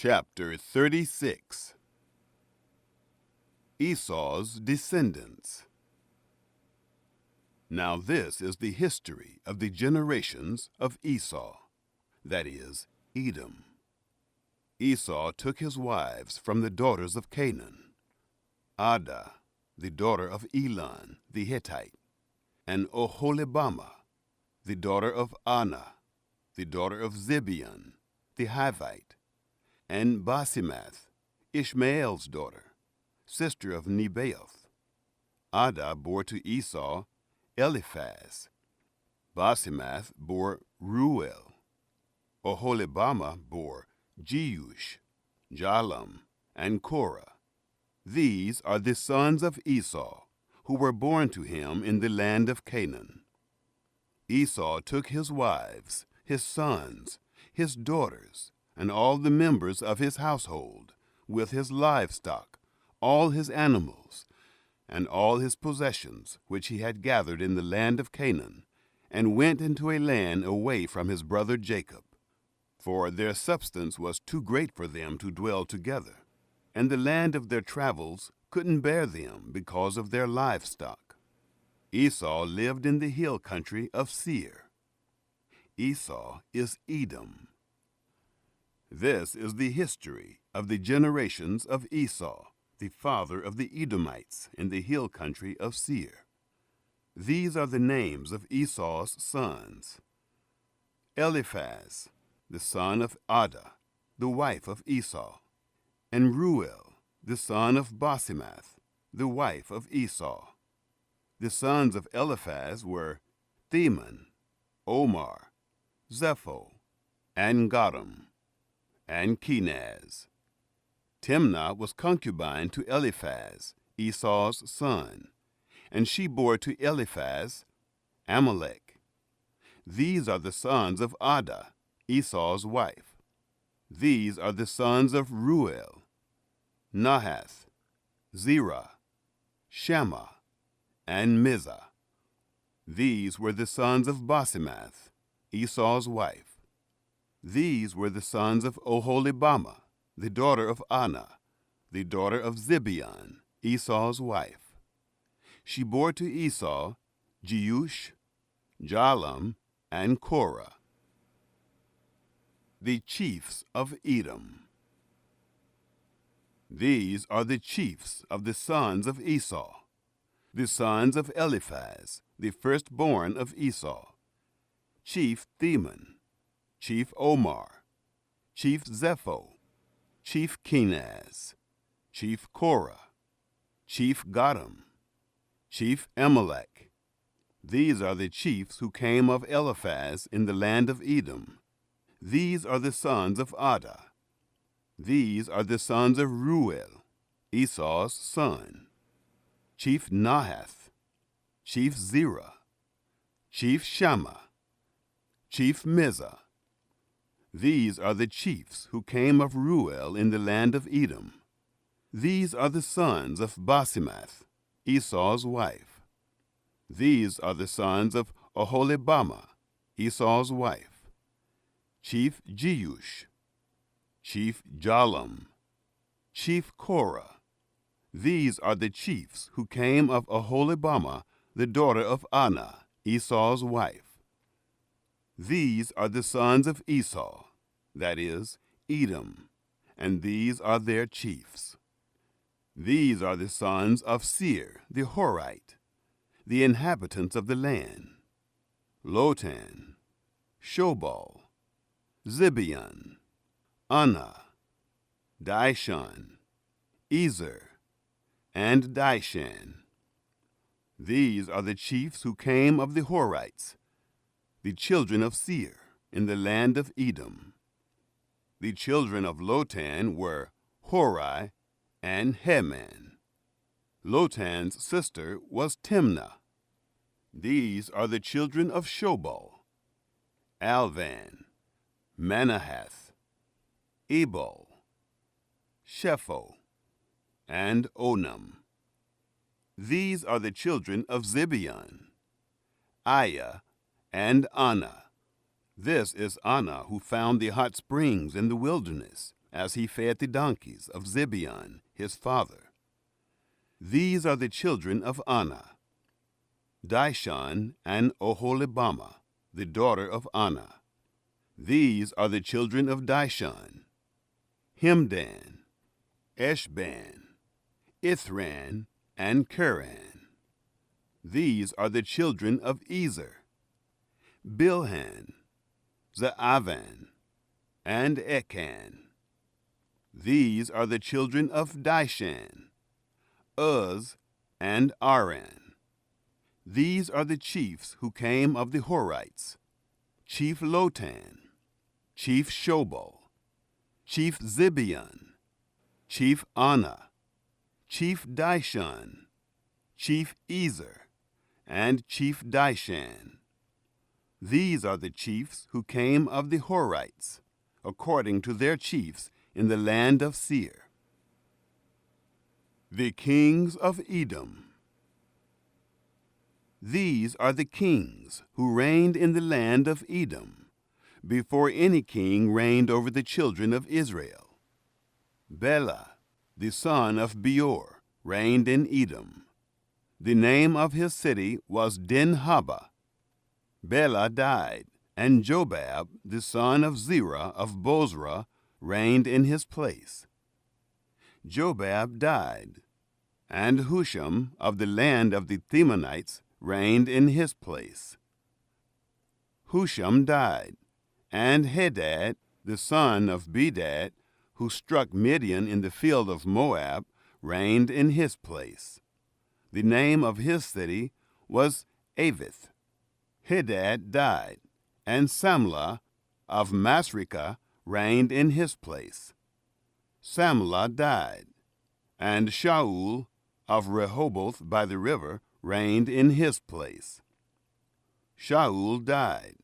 Chapter 36. Esau's Descendants. Now this is the history of the generations of Esau, that is, Edom. Esau took his wives from the daughters of Canaan, Adah, the daughter of Elon the Hittite, and Oholibamah, the daughter of Anah, the daughter of Zibeon the Hivite, and Basemath, Ishmael's daughter, sister of Nebaioth. Adah bore to Esau Eliphaz. Basemath bore Reuel. Oholibamah bore Jeush, Jalam, and Korah. These are the sons of Esau, who were born to him in the land of Canaan. Esau took his wives, his sons, his daughters, and all the members of his household, with his livestock, all his animals, and all his possessions which he had gathered in the land of Canaan, and went into a land away from his brother Jacob. For their substance was too great for them to dwell together, and the land of their travels couldn't bear them because of their livestock. Esau lived in the hill country of Seir. Esau is Edom. This is the history of the generations of Esau, the father of the Edomites in the hill country of Seir. These are the names of Esau's sons: Eliphaz, the son of Adah, the wife of Esau, and Reuel, the son of Basemath, the wife of Esau. The sons of Eliphaz were Theman, Omar, Zepho, and Gatam, and Kenaz. Timnah was concubine to Eliphaz, Esau's son, and she bore to Eliphaz Amalek. These are the sons of Adah, Esau's wife. These are the sons of Reuel: Nahath, Zerah, Shammah, and Mizah. These were the sons of Basemath, Esau's wife. These were the sons of Oholibamah, the daughter of Anah, the daughter of Zibeon, Esau's wife. She bore to Esau Jeush, Jalam, and Korah. The chiefs of Edom. These are the chiefs of the sons of Esau, the sons of Eliphaz, the firstborn of Esau: Chief Theman, Chief Omar, Chief Zepho, Chief Kenaz, Chief Korah, Chief Gatam, Chief Amalek. These are the chiefs who came of Eliphaz in the land of Edom. These are the sons of Adah. These are the sons of Reuel, Esau's son: Chief Nahath, Chief Zerah, Chief Shammah, Chief Mizah. These are the chiefs who came of Reuel in the land of Edom. These are the sons of Basemath, Esau's wife. These are the sons of Oholibamah, Esau's wife: Chief Jeush, Chief Jalam, Chief Korah. These are the chiefs who came of Oholibamah, the daughter of Anah, Esau's wife. These are the sons of Esau, that is, Edom, and these are their chiefs. These are the sons of Seir the Horite, the inhabitants of the land: Lotan, Shobal, Zibeon, Anah, Dishon, Ezer, and Dishan. These are the chiefs who came of the Horites, the children of Seir, in the land of Edom. The children of Lotan were Hori and Heman. Lotan's sister was Timnah. These are the children of Shobal: Alvan, Manahath, Ebal, Shepho, and Onam. These are the children of Zibeon: Aiah and Anah. This is Anah, who found the hot springs in the wilderness, as he fed the donkeys of Zibeon his father. These are the children of Anah, Dishon and Oholibamah, the daughter of Anah. These are the children of Dishon, Hemdan, Eshban, Ithran, and Keran. These are the children of Ezer, Bilhan, Zaavan, and Ekan. These are the children of Dishan, Uz, and Aran. These are the chiefs who came of the Horites: Chief Lotan, Chief Shobal, Chief Zibeon, Chief Anah, Chief Dishon, Chief Ezer, and Chief Dishan. These are the chiefs who came of the Horites, according to their chiefs in the land of Seir. The kings of Edom. These are the kings who reigned in the land of Edom, before any king reigned over the children of Israel. Bela, the son of Beor, reigned in Edom. The name of his city was Dinhabah. Bela died, and Jobab, the son of Zerah of Bozrah, reigned in his place. Jobab died, and Husham of the land of the Themanites reigned in his place. Husham died, and Hadad, the son of Bedad, who struck Midian in the field of Moab, reigned in his place. The name of his city was Avith. Hadad died, and Samlah of Masrekah reigned in his place. Samlah died, and Shaul of Rehoboth by the river reigned in his place. Shaul died,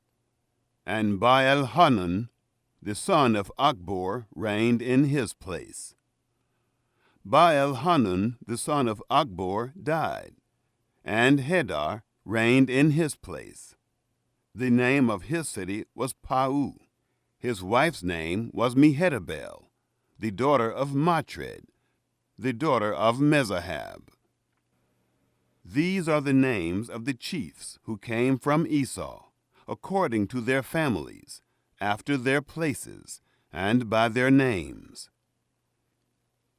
and Baal-Hanan, the son of Achbor, reigned in his place. Baal-Hanan, the son of Achbor, died, and Hadar reigned in his place. The name of his city was Pau. His wife's name was Mehetabel, the daughter of Matred, the daughter of Mezahab. These are the names of the chiefs who came from Esau, according to their families, after their places, and by their names: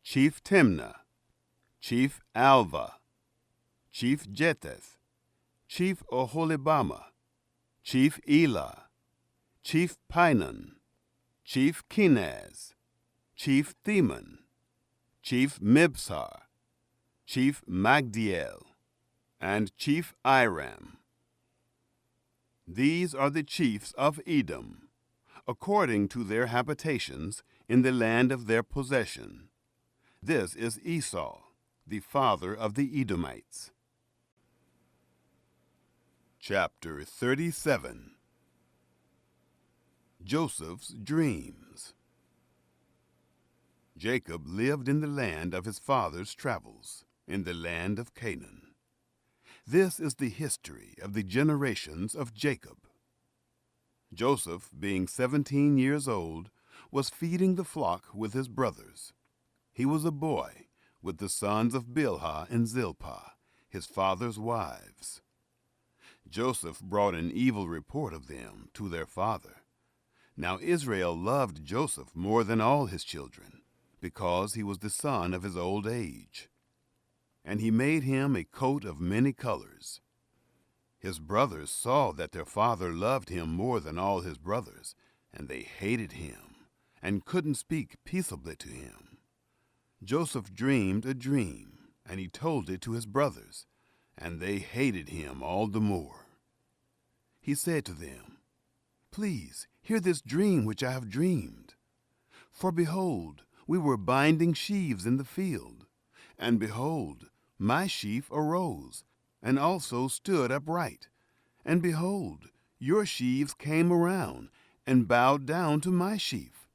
Chief Timnah, Chief Alva, Chief Jetheth, Chief Oholibamah, Chief Elah, Chief Pinon, Chief Kenaz, Chief Theman, Chief Mibsar, Chief Magdiel, and Chief Iram. These are the chiefs of Edom, according to their habitations in the land of their possession. This is Esau, the father of the Edomites. Chapter 37. Joseph's Dreams. Jacob lived in the land of his father's travels, in the land of Canaan. This is the history of the generations of Jacob. Joseph, being 17 years old, was feeding the flock with his brothers. He was a boy with the sons of Bilhah and Zilpah, his father's wives. Joseph brought an evil report of them to their father. Now Israel loved Joseph more than all his children, because he was the son of his old age. And he made him a coat of many colors. His brothers saw that their father loved him more than all his brothers, and they hated him, and couldn't speak peaceably to him. Joseph dreamed a dream, and he told it to his brothers, and they hated him all the more. He said to them, "Please hear this dream which I have dreamed. For behold, we were binding sheaves in the field, and behold, my sheaf arose, and also stood upright. And behold, your sheaves came around, and bowed down to my sheaf."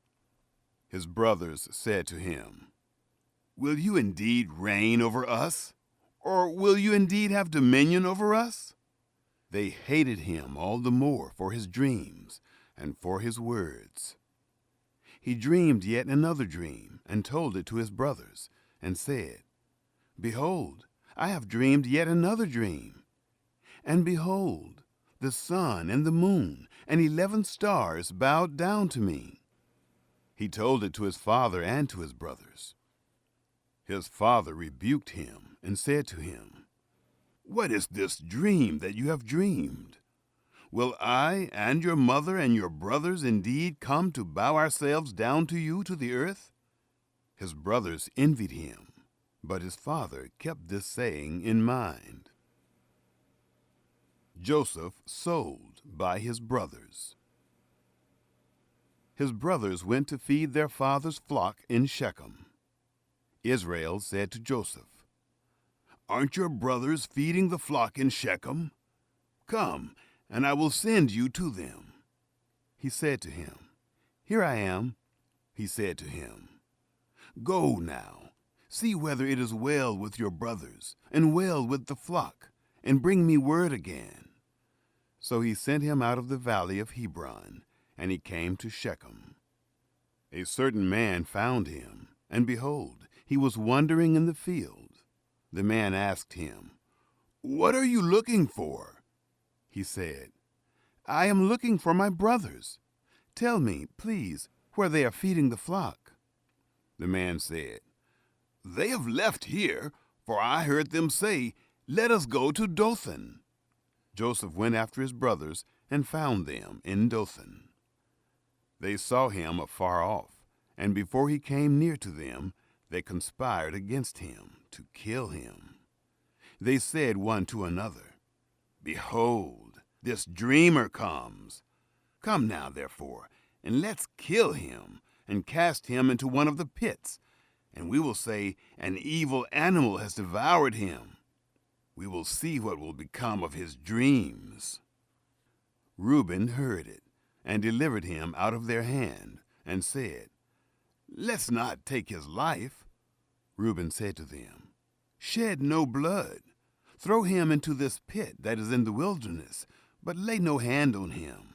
His brothers said to him, "Will you indeed reign over us? Or will you indeed have dominion over us?" They hated him all the more for his dreams and for his words. he dreamed yet another dream, and told it to his brothers, and said, Behold, I have dreamed yet another dream. And behold, the sun and the moon and 11 stars bowed down to me. He told it to his father and to his brothers. His father rebuked him and said to him, What is this dream that you have dreamed? Will I and your mother and your brothers indeed come to bow ourselves down to you to the earth? His brothers envied him, but his father kept this saying in mind. Joseph sold by his brothers. His brothers went to feed their father's flock in Shechem. Israel said to Joseph, Aren't your brothers feeding the flock in Shechem? Come, and I will send you to them. He said to him, Here I am. He said to him, Go now, see whether it is well with your brothers, and well with the flock, and bring me word again. So he sent him out of the valley of Hebron, and he came to Shechem. A certain man found him, and behold, he was wandering in the field. The man asked him, What are you looking for? He said, I am looking for my brothers. Tell me, please, where they are feeding the flock. The man said, They have left here, for I heard them say, Let us go to Dothan. Joseph went after his brothers and found them in Dothan. They saw him afar off, and before he came near to them, they conspired against him to kill him. They said one to another, Behold, this dreamer comes. Come now, therefore, and let's kill him, and cast him into one of the pits, and we will say, An evil animal has devoured him. We will see what will become of his dreams. Reuben heard it, and delivered him out of their hand, and said, Let's not take his life. Reuben said to them, Shed no blood. Throw him into this pit that is in the wilderness, but lay no hand on him,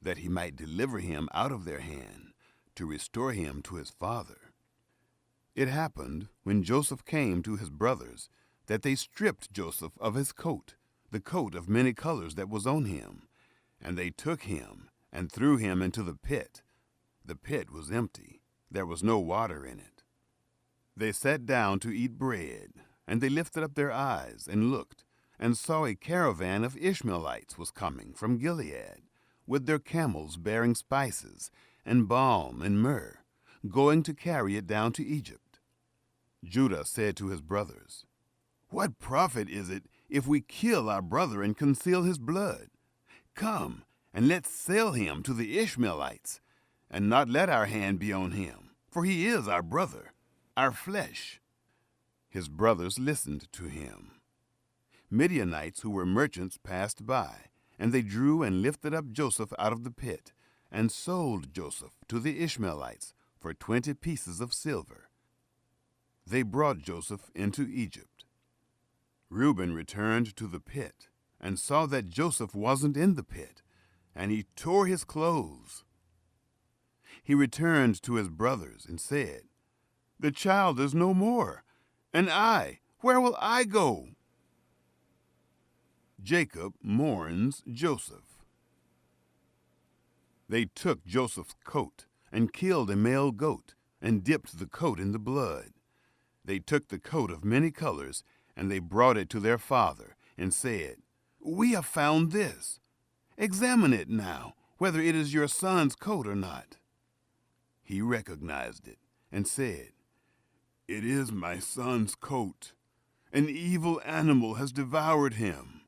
that he might deliver him out of their hand, to restore him to his father. It happened, when Joseph came to his brothers, that they stripped Joseph of his coat, the coat of many colors that was on him, and they took him and threw him into the pit. The pit was empty, there was no water in it. They sat down to eat bread, and they lifted up their eyes and looked, and saw a caravan of Ishmaelites was coming from Gilead, with their camels bearing spices, and balm and myrrh, going to carry it down to Egypt. Judah said to his brothers, What profit is it if we kill our brother and conceal his blood? Come, and let's sell him to the Ishmaelites, and not let our hand be on him, for he is our brother, our flesh. His brothers listened to him. Midianites who were merchants passed by, and they drew and lifted up Joseph out of the pit, and sold Joseph to the Ishmaelites for 20 pieces of silver. They brought Joseph into Egypt. Reuben returned to the pit, and saw that Joseph wasn't in the pit, and he tore his clothes. He returned to his brothers and said, The child is no more, and I, where will I go? Jacob mourns Joseph. They took Joseph's coat and killed a male goat and dipped the coat in the blood. They took the coat of many colors, and they brought it to their father and said, We have found this. Examine it now, whether it is your son's coat or not. He recognized it and said, It is my son's coat. An evil animal has devoured him.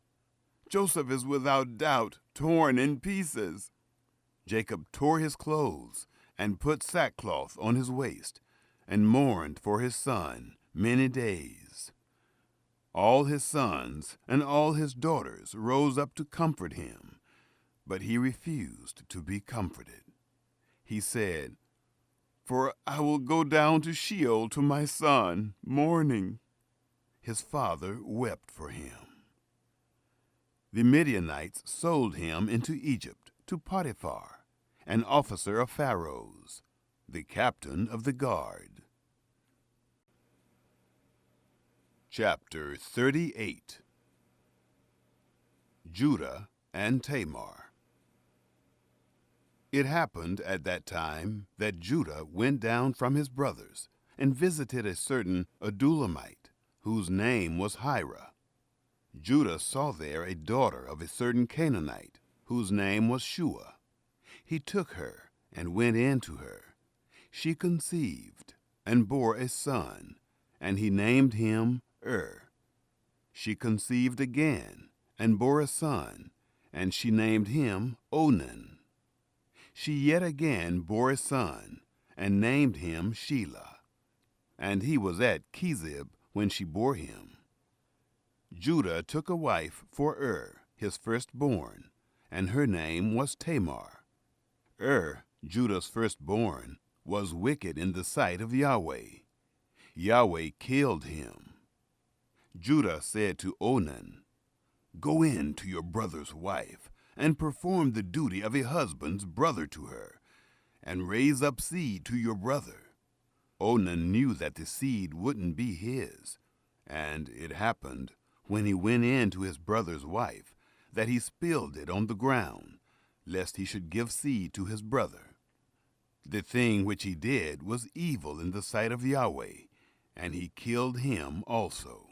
Joseph is without doubt torn in pieces. Jacob tore his clothes and put sackcloth on his waist, and mourned for his son many days. All his sons and all his daughters rose up to comfort him, but he refused to be comforted. He said, For I will go down to Sheol to my son, mourning. His father wept for him. The Midianites sold him into Egypt to Potiphar, an officer of Pharaoh's. the captain of the guard. Chapter 38. Judah and Tamar. It happened at that time that Judah went down from his brothers and visited a certain Adullamite, whose name was Hira. Judah saw there a daughter of a certain Canaanite, whose name was Shua. He took her and went in to her. She conceived and bore a son, and he named him She conceived again and bore a son, and she named him Onan. She yet again bore a son, and named him Shelah. And he was at Kezib when she bore him. Judah took a wife for his firstborn, and her name was Tamar. Judah's firstborn, was wicked in the sight of Yahweh. Yahweh killed him. Judah said to Onan, "Go in to your brother's wife, and perform the duty of a husband's brother to her, and raise up seed to your brother." Onan knew that the seed wouldn't be his, and it happened, when he went in to his brother's wife, that he spilled it on the ground, lest he should give seed to his brother. The thing which he did was evil in the sight of Yahweh, and he killed him also.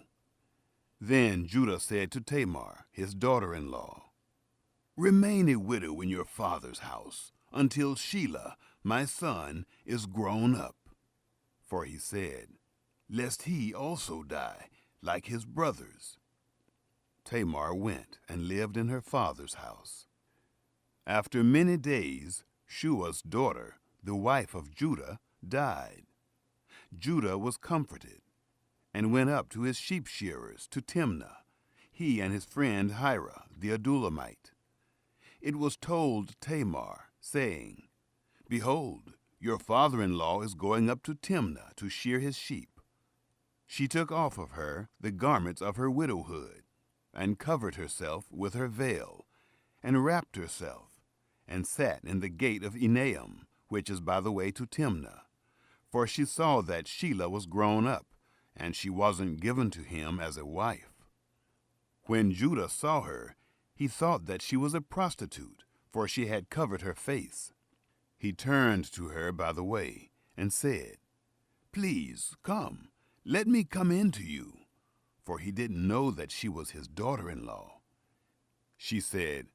Then Judah said to Tamar, his daughter-in-law, "Remain a widow in your father's house, until Shelah, my son, is grown up." For he said, "Lest he also die, like his brothers." Tamar went and lived in her father's house. After many days, Shua's daughter, the wife of Judah, died. Judah was comforted, and went up to his sheep shearers to Timnah, he and his friend Hira the Adullamite. It was told Tamar, saying, "Behold, your father-in-law is going up to Timnah to shear his sheep." She took off of her the garments of her widowhood, and covered herself with her veil, and wrapped herself, and sat in the gate of Enaim, which is by the way to Timnah, for she saw that Shelah was grown up, and she wasn't given to him as a wife. When Judah saw her, he thought that she was a prostitute, for she had covered her face. He turned to her by the way, and said, "Please, come, let me come in to you," for he didn't know that she was his daughter-in-law. She said,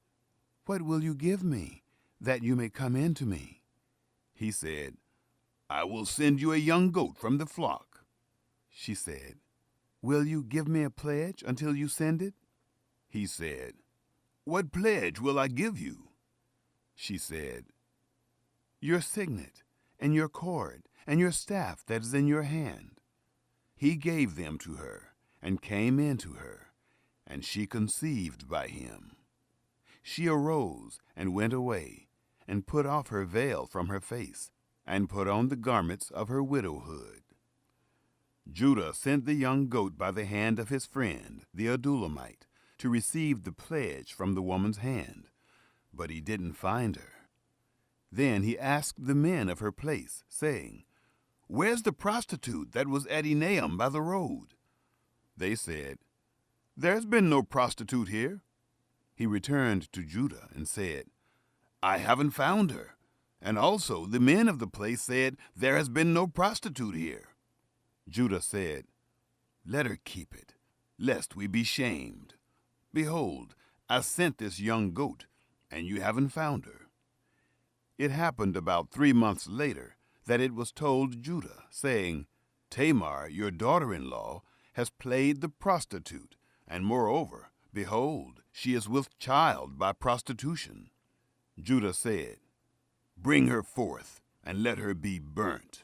"What will you give me, that you may come in to me?" He said, "I will send you a young goat from the flock." She said, "Will you give me a pledge until you send it?" He said, "What pledge will I give you?" She said, "Your signet, and your cord, and your staff that is in your hand." He gave them to her, and came in to her, and she conceived by him. She arose and went away, and put off her veil from her face, and put on the garments of her widowhood. Judah sent the young goat by the hand of his friend, the Adullamite, to receive the pledge from the woman's hand, but he didn't find her. Then he asked the men of her place, saying, "Where's the prostitute that was at Enaim by the road?" They said, "There's been no prostitute here." He returned to Judah and said, "I haven't found her. And also the men of the place said, 'There has been no prostitute here.'" Judah said, "Let her keep it, lest we be shamed. Behold, I sent this young goat, and you haven't found her." It happened about 3 months later that it was told Judah, saying, "Tamar, your daughter-in-law, has played the prostitute, and moreover, behold, she is with child by prostitution." Judah said, "Bring her forth, and let her be burnt."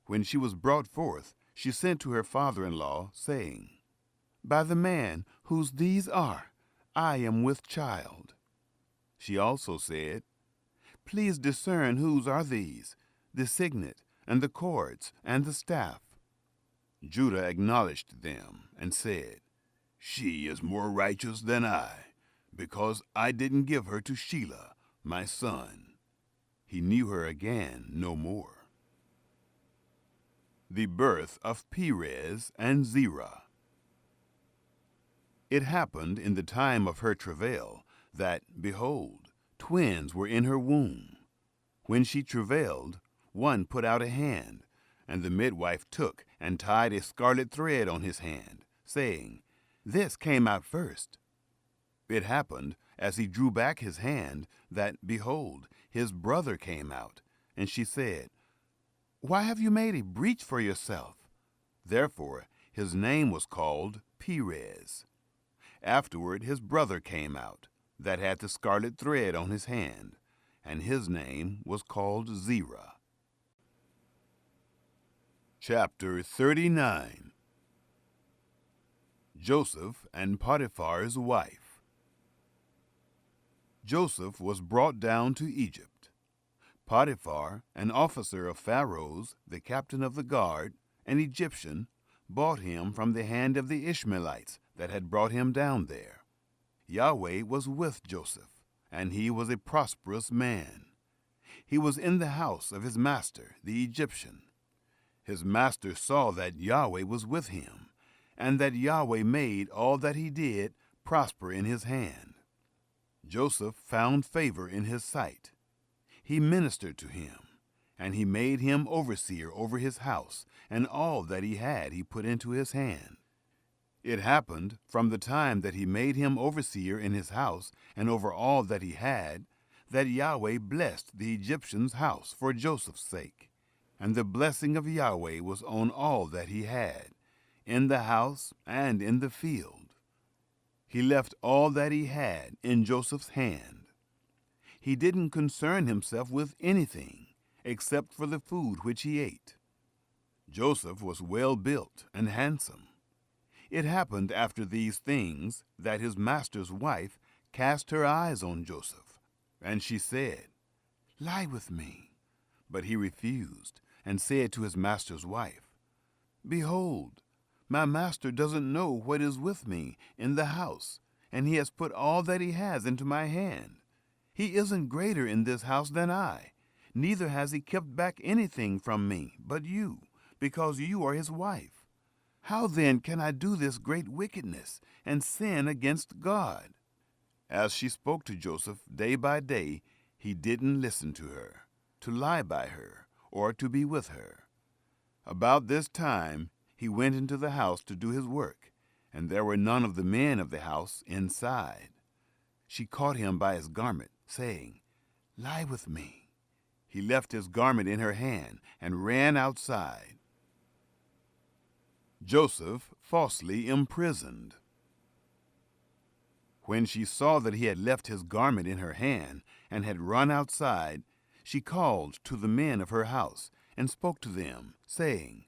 When she was brought forth, she sent to her father-in-law, saying, "By the man whose these are, I am with child." She also said, "Please discern whose are these, the signet, and the cords, and the staff." Judah acknowledged them, and said, "She is more righteous than I, because I didn't give her to Shelah, my son." He knew her again no more. The birth of Perez and Zerah. It happened in the time of her travail that, behold, twins were in her womb. When she travailed, one put out a hand, and the midwife took and tied a scarlet thread on his hand, saying, "This came out first." It happened, as he drew back his hand, that, behold, his brother came out, and she said, "Why have you made a breach for yourself?" Therefore his name was called Perez. Afterward his brother came out, that had the scarlet thread on his hand, and his name was called Zerah. Chapter 39. Joseph and Potiphar's wife. Joseph was brought down to Egypt. Potiphar, an officer of Pharaoh's, the captain of the guard, an Egyptian, bought him from the hand of the Ishmaelites that had brought him down there. Yahweh was with Joseph, and he was a prosperous man. He was in the house of his master, the Egyptian. His master saw that Yahweh was with him, and that Yahweh made all that he did prosper in his hand. Joseph found favor in his sight. He ministered to him, and he made him overseer over his house, and all that he had he put into his hand. It happened, from the time that he made him overseer in his house and over all that he had, that Yahweh blessed the Egyptian's house for Joseph's sake. And the blessing of Yahweh was on all that he had, in the house and in the field. He left all that he had in Joseph's hand. He didn't concern himself with anything except for the food which he ate. Joseph was well built and handsome. It happened after these things that his master's wife cast her eyes on Joseph, and she said, "Lie with me." But he refused, and said to his master's wife, "Behold, my master doesn't know what is with me in the house, and he has put all that he has into my hand. He isn't greater in this house than I, neither has he kept back anything from me but you, because you are his wife. How then can I do this great wickedness and sin against God?" As she spoke to Joseph day by day, he didn't listen to her, to lie by her, or to be with her. About this time he went into the house to do his work, and there were none of the men of the house inside. She caught him by his garment, saying, "Lie with me." He left his garment in her hand and ran outside. Joseph falsely imprisoned. When she saw that he had left his garment in her hand and had run outside, she called to the men of her house and spoke to them, saying,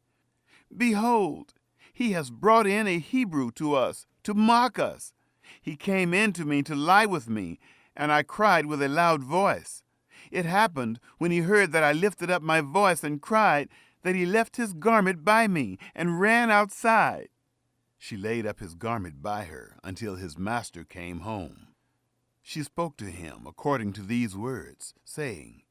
"Behold, he has brought in a Hebrew to us to mock us. He came in to me to lie with me, and I cried with a loud voice. It happened, when he heard that I lifted up my voice and cried, that he left his garment by me and ran outside." She laid up his garment by her until his master came home. She spoke to him according to these words, saying,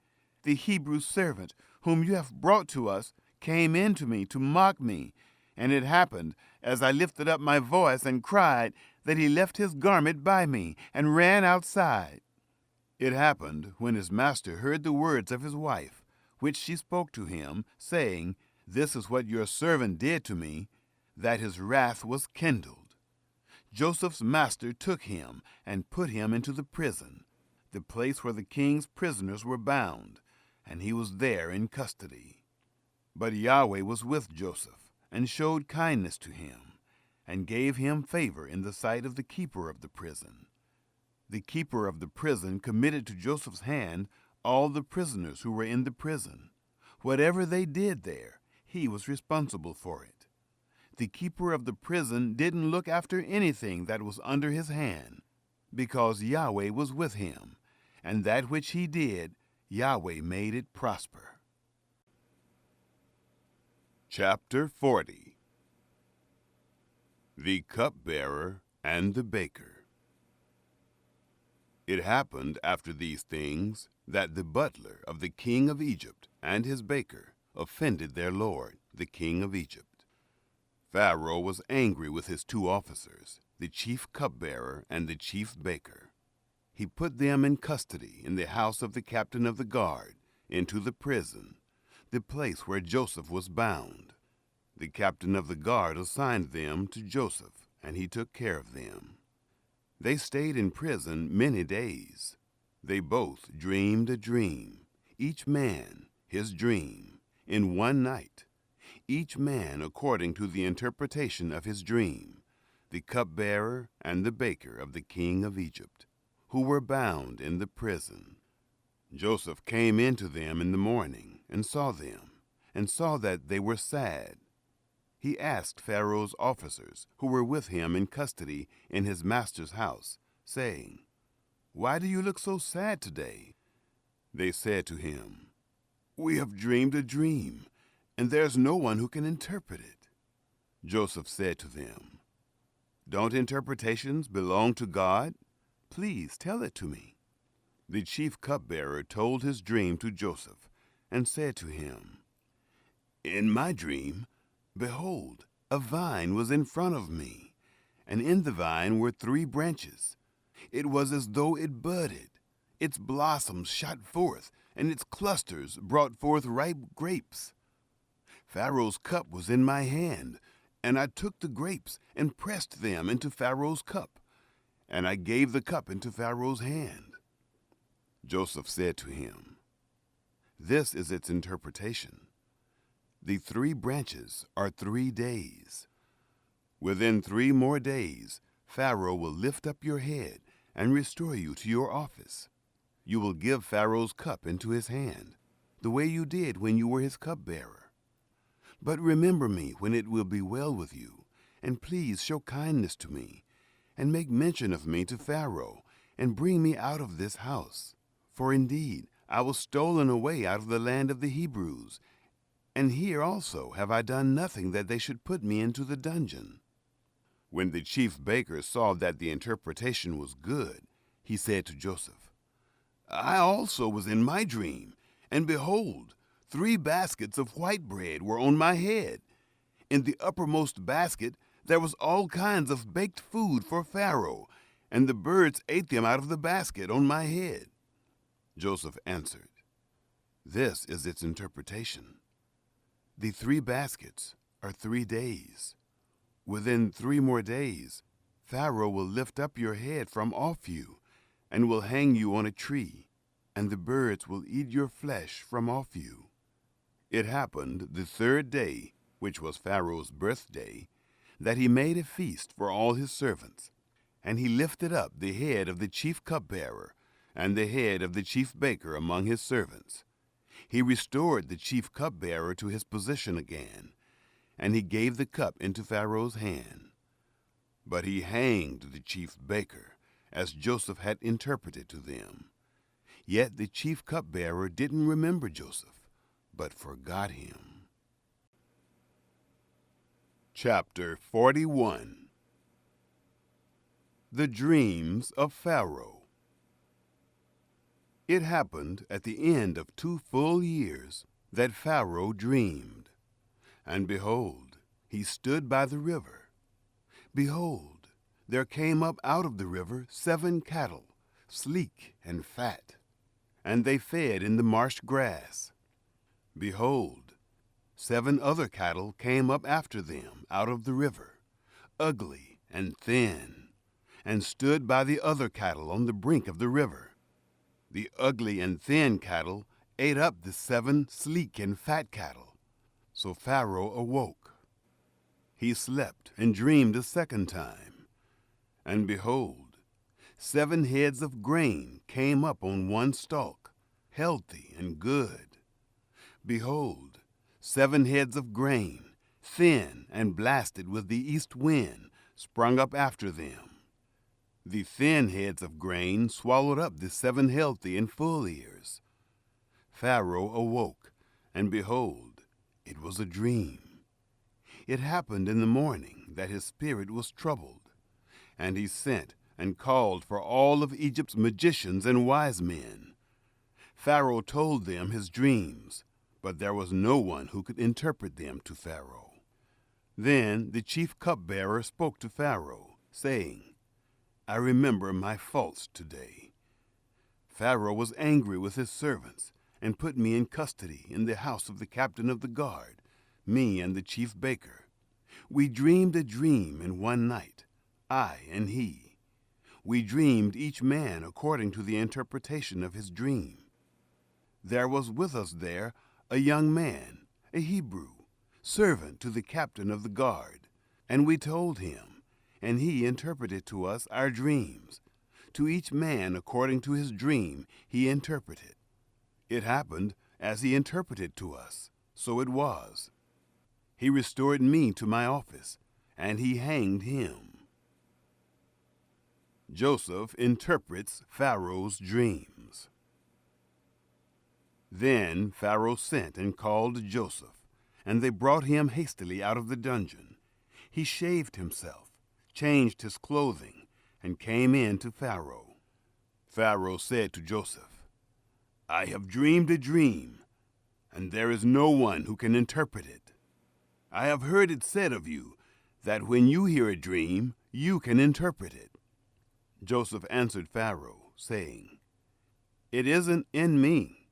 "The Hebrew servant whom you have brought to us came in to me to mock me, and it happened, as I lifted up my voice and cried, that he left his garment by me and ran outside." It happened, when his master heard the words of his wife, which she spoke to him, saying, "This is what your servant did to me," that his wrath was kindled. Joseph's master took him and put him into the prison, the place where the king's prisoners were bound, and he was there in custody. But Yahweh was with Joseph, and showed kindness to him, and gave him favor in the sight of the keeper of the prison. The keeper of the prison committed to Joseph's hand all the prisoners who were in the prison. Whatever they did there, he was responsible for it. The keeper of the prison didn't look after anything that was under his hand, because Yahweh was with him, and that which he did, Yahweh made it prosper. Chapter 40. The Cupbearer and the Baker. It happened after these things that the butler of the king of Egypt and his baker offended their lord, the king of Egypt. Pharaoh was angry with his 2 officers, the chief cupbearer and the chief baker. He put them in custody in the house of the captain of the guard, into the prison, the place where Joseph was bound. The captain of the guard assigned them to Joseph, and he took care of them. They stayed in prison many days. They both dreamed a dream, each man his dream, in one night, each man according to the interpretation of his dream, the cupbearer and the baker of the king of Egypt, who were bound in the prison. Joseph came into them in the morning and saw them, and saw that they were sad. He asked Pharaoh's officers who were with him in custody in his master's house, saying, "Why do you look so sad today?" They said to him, "We have dreamed a dream, and there's no one who can interpret it." Joseph said to them, "Don't interpretations belong to God? Please tell it to me." The chief cupbearer told his dream to Joseph, and said to him, "In my dream, behold, a vine was in front of me, and in the vine were 3 branches. It was as though it budded. Its blossoms shot forth, and its clusters brought forth ripe grapes. Pharaoh's cup was in my hand, and I took the grapes and pressed them into Pharaoh's cup, and I gave the cup into Pharaoh's hand." Joseph said to him, "This is its interpretation. The 3 branches are 3 days. Within 3 more days, Pharaoh will lift up your head and restore you to your office. You will give Pharaoh's cup into his hand, the way you did when you were his cupbearer. But remember me when it will be well with you, and please show kindness to me, and make mention of me to Pharaoh, and bring me out of this house. For indeed, I was stolen away out of the land of the Hebrews, and here also have I done nothing that they should put me into the dungeon." When the chief baker saw that the interpretation was good, he said to Joseph, "I also was in my dream, and behold, 3 baskets of white bread were on my head. In the uppermost basket there was all kinds of baked food for Pharaoh, and the birds ate them out of the basket on my head." Joseph answered, "This is its interpretation. The 3 baskets are 3 days. Within 3 more days, Pharaoh will lift up your head from off you, and will hang you on a tree, and the birds will eat your flesh from off you." It happened the 3rd day, which was Pharaoh's birthday, that he made a feast for all his servants, and he lifted up the head of the chief cupbearer and the head of the chief baker among his servants. He restored the chief cupbearer to his position again, and he gave the cup into Pharaoh's hand. But he hanged the chief baker, as Joseph had interpreted to them. Yet the chief cupbearer didn't remember Joseph, but forgot him. Chapter 41. The Dreams of Pharaoh. It happened at the end of 2 full years that Pharaoh dreamed. And behold, he stood by the river. Behold, there came up out of the river 7 cattle, sleek and fat, and they fed in the marsh grass. Behold, 7 other cattle came up after them out of the river, ugly and thin, and stood by the other cattle on the brink of the river. The ugly and thin cattle ate up the 7 sleek and fat cattle. So Pharaoh awoke. He slept and dreamed a second time. And behold, 7 heads of grain came up on one stalk, healthy and good. Behold, 7 heads of grain, thin and blasted with the east wind, sprung up after them. The thin heads of grain swallowed up the 7 healthy and full ears. Pharaoh awoke, and behold, it was a dream. It happened in the morning that his spirit was troubled, and he sent and called for all of Egypt's magicians and wise men. Pharaoh told them his dreams, but there was no one who could interpret them to Pharaoh. Then the chief cupbearer spoke to Pharaoh, saying, "I remember my faults today." Pharaoh was angry with his servants and put me in custody in the house of the captain of the guard, me and the chief baker. We dreamed a dream in one night, I and he. We dreamed each man according to the interpretation of his dream. There was with us there a young man, a Hebrew, servant to the captain of the guard, and we told him, and he interpreted to us our dreams. To each man according to his dream he interpreted. It happened as he interpreted to us, so it was. He restored me to my office, and he hanged him. Joseph interprets Pharaoh's dreams. Then Pharaoh sent and called Joseph, and they brought him hastily out of the dungeon. He shaved himself, changed his clothing, and came in to Pharaoh. Pharaoh said to Joseph, "I have dreamed a dream, and there is no one who can interpret it. I have heard it said of you that when you hear a dream, you can interpret it." Joseph answered Pharaoh, saying, "It isn't in me.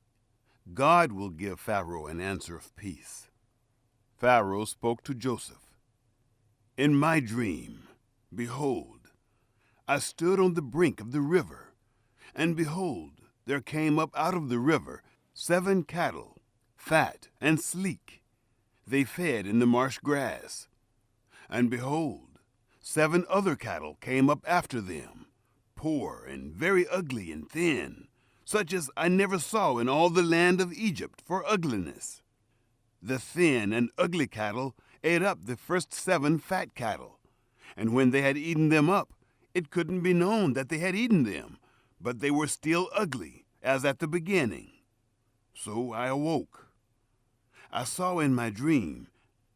God will give Pharaoh an answer of peace." Pharaoh spoke to Joseph, "In my dream, behold, I stood on the brink of the river, and behold, there came up out of the river 7 cattle, fat and sleek. They fed in the marsh grass. And behold, 7 other cattle came up after them, poor and very ugly and thin, such as I never saw in all the land of Egypt for ugliness. The thin and ugly cattle ate up the first 7 fat cattle, and when they had eaten them up, it couldn't be known that they had eaten them, but they were still ugly, as at the beginning. So I awoke. I saw in my dream,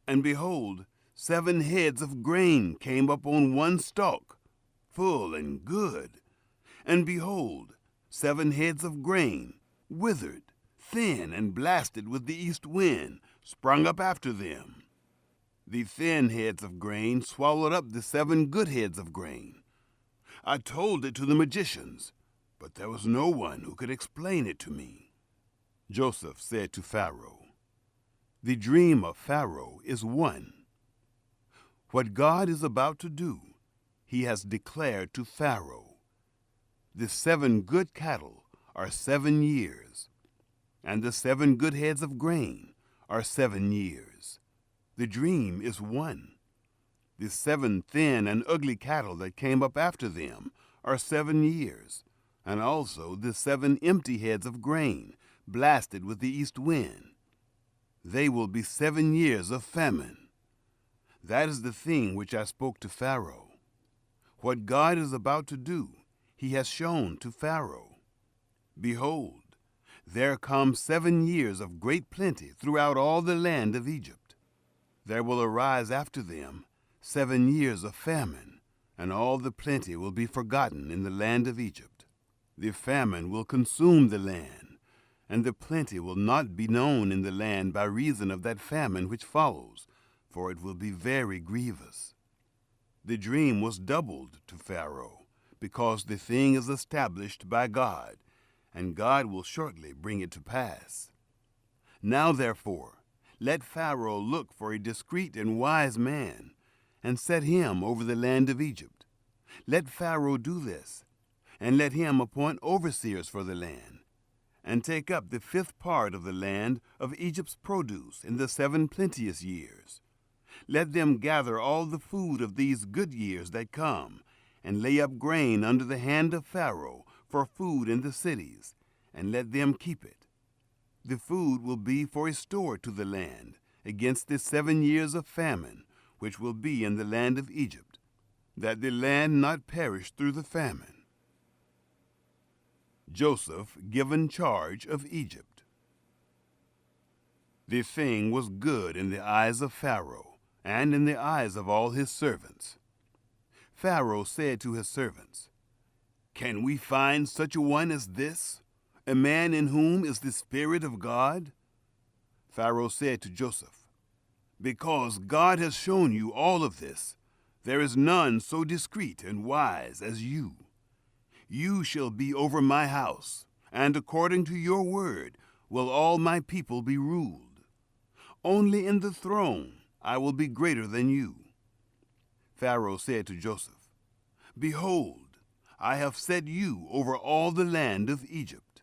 and behold, 7 heads of grain came up on one stalk, full and good. And behold, 7 heads of grain, withered, thin and blasted with the east wind, sprung up after them. The thin heads of grain swallowed up the 7 good heads of grain. I told it to the magicians, but there was no one who could explain it to me." Joseph said to Pharaoh, "The dream of Pharaoh is one. What God is about to do, he has declared to Pharaoh. The 7 good cattle are 7 years, and the 7 good heads of grain are 7 years. The dream is one. The 7 thin and ugly cattle that came up after them are 7 years, and also the 7 empty heads of grain, blasted with the east wind. They will be 7 years of famine. That is the thing which I spoke to Pharaoh. What God is about to do, he has shown to Pharaoh. Behold, there come 7 years of great plenty throughout all the land of Egypt. There will arise after them 7 years of famine, and all the plenty will be forgotten in the land of Egypt. The famine will consume the land, and the plenty will not be known in the land by reason of that famine which follows, for it will be very grievous. The dream was doubled to Pharaoh, because the thing is established by God, and God will shortly bring it to pass. Now therefore, let Pharaoh look for a discreet and wise man, and set him over the land of Egypt. Let Pharaoh do this, and let him appoint overseers for the land, and take up the 5th part of the land of Egypt's produce in the 7 plenteous years. Let them gather all the food of these good years that come, and lay up grain under the hand of Pharaoh for food in the cities, and let them keep it. The food will be for a store to the land against the 7 years of famine, which will be in the land of Egypt, that the land not perish through the famine. Joseph given charge of Egypt. The thing was good in the eyes of Pharaoh, and in the eyes of all his servants. Pharaoh said to his servants, "Can we find such a one as this, a man in whom is the Spirit of God? Pharaoh said to Joseph, Because God has shown you all of this, there is none so discreet and wise as you. You shall be over my house, and according to your word will all my people be ruled. Only in the throne I will be greater than you. Pharaoh said to Joseph, Behold, I have set you over all the land of Egypt.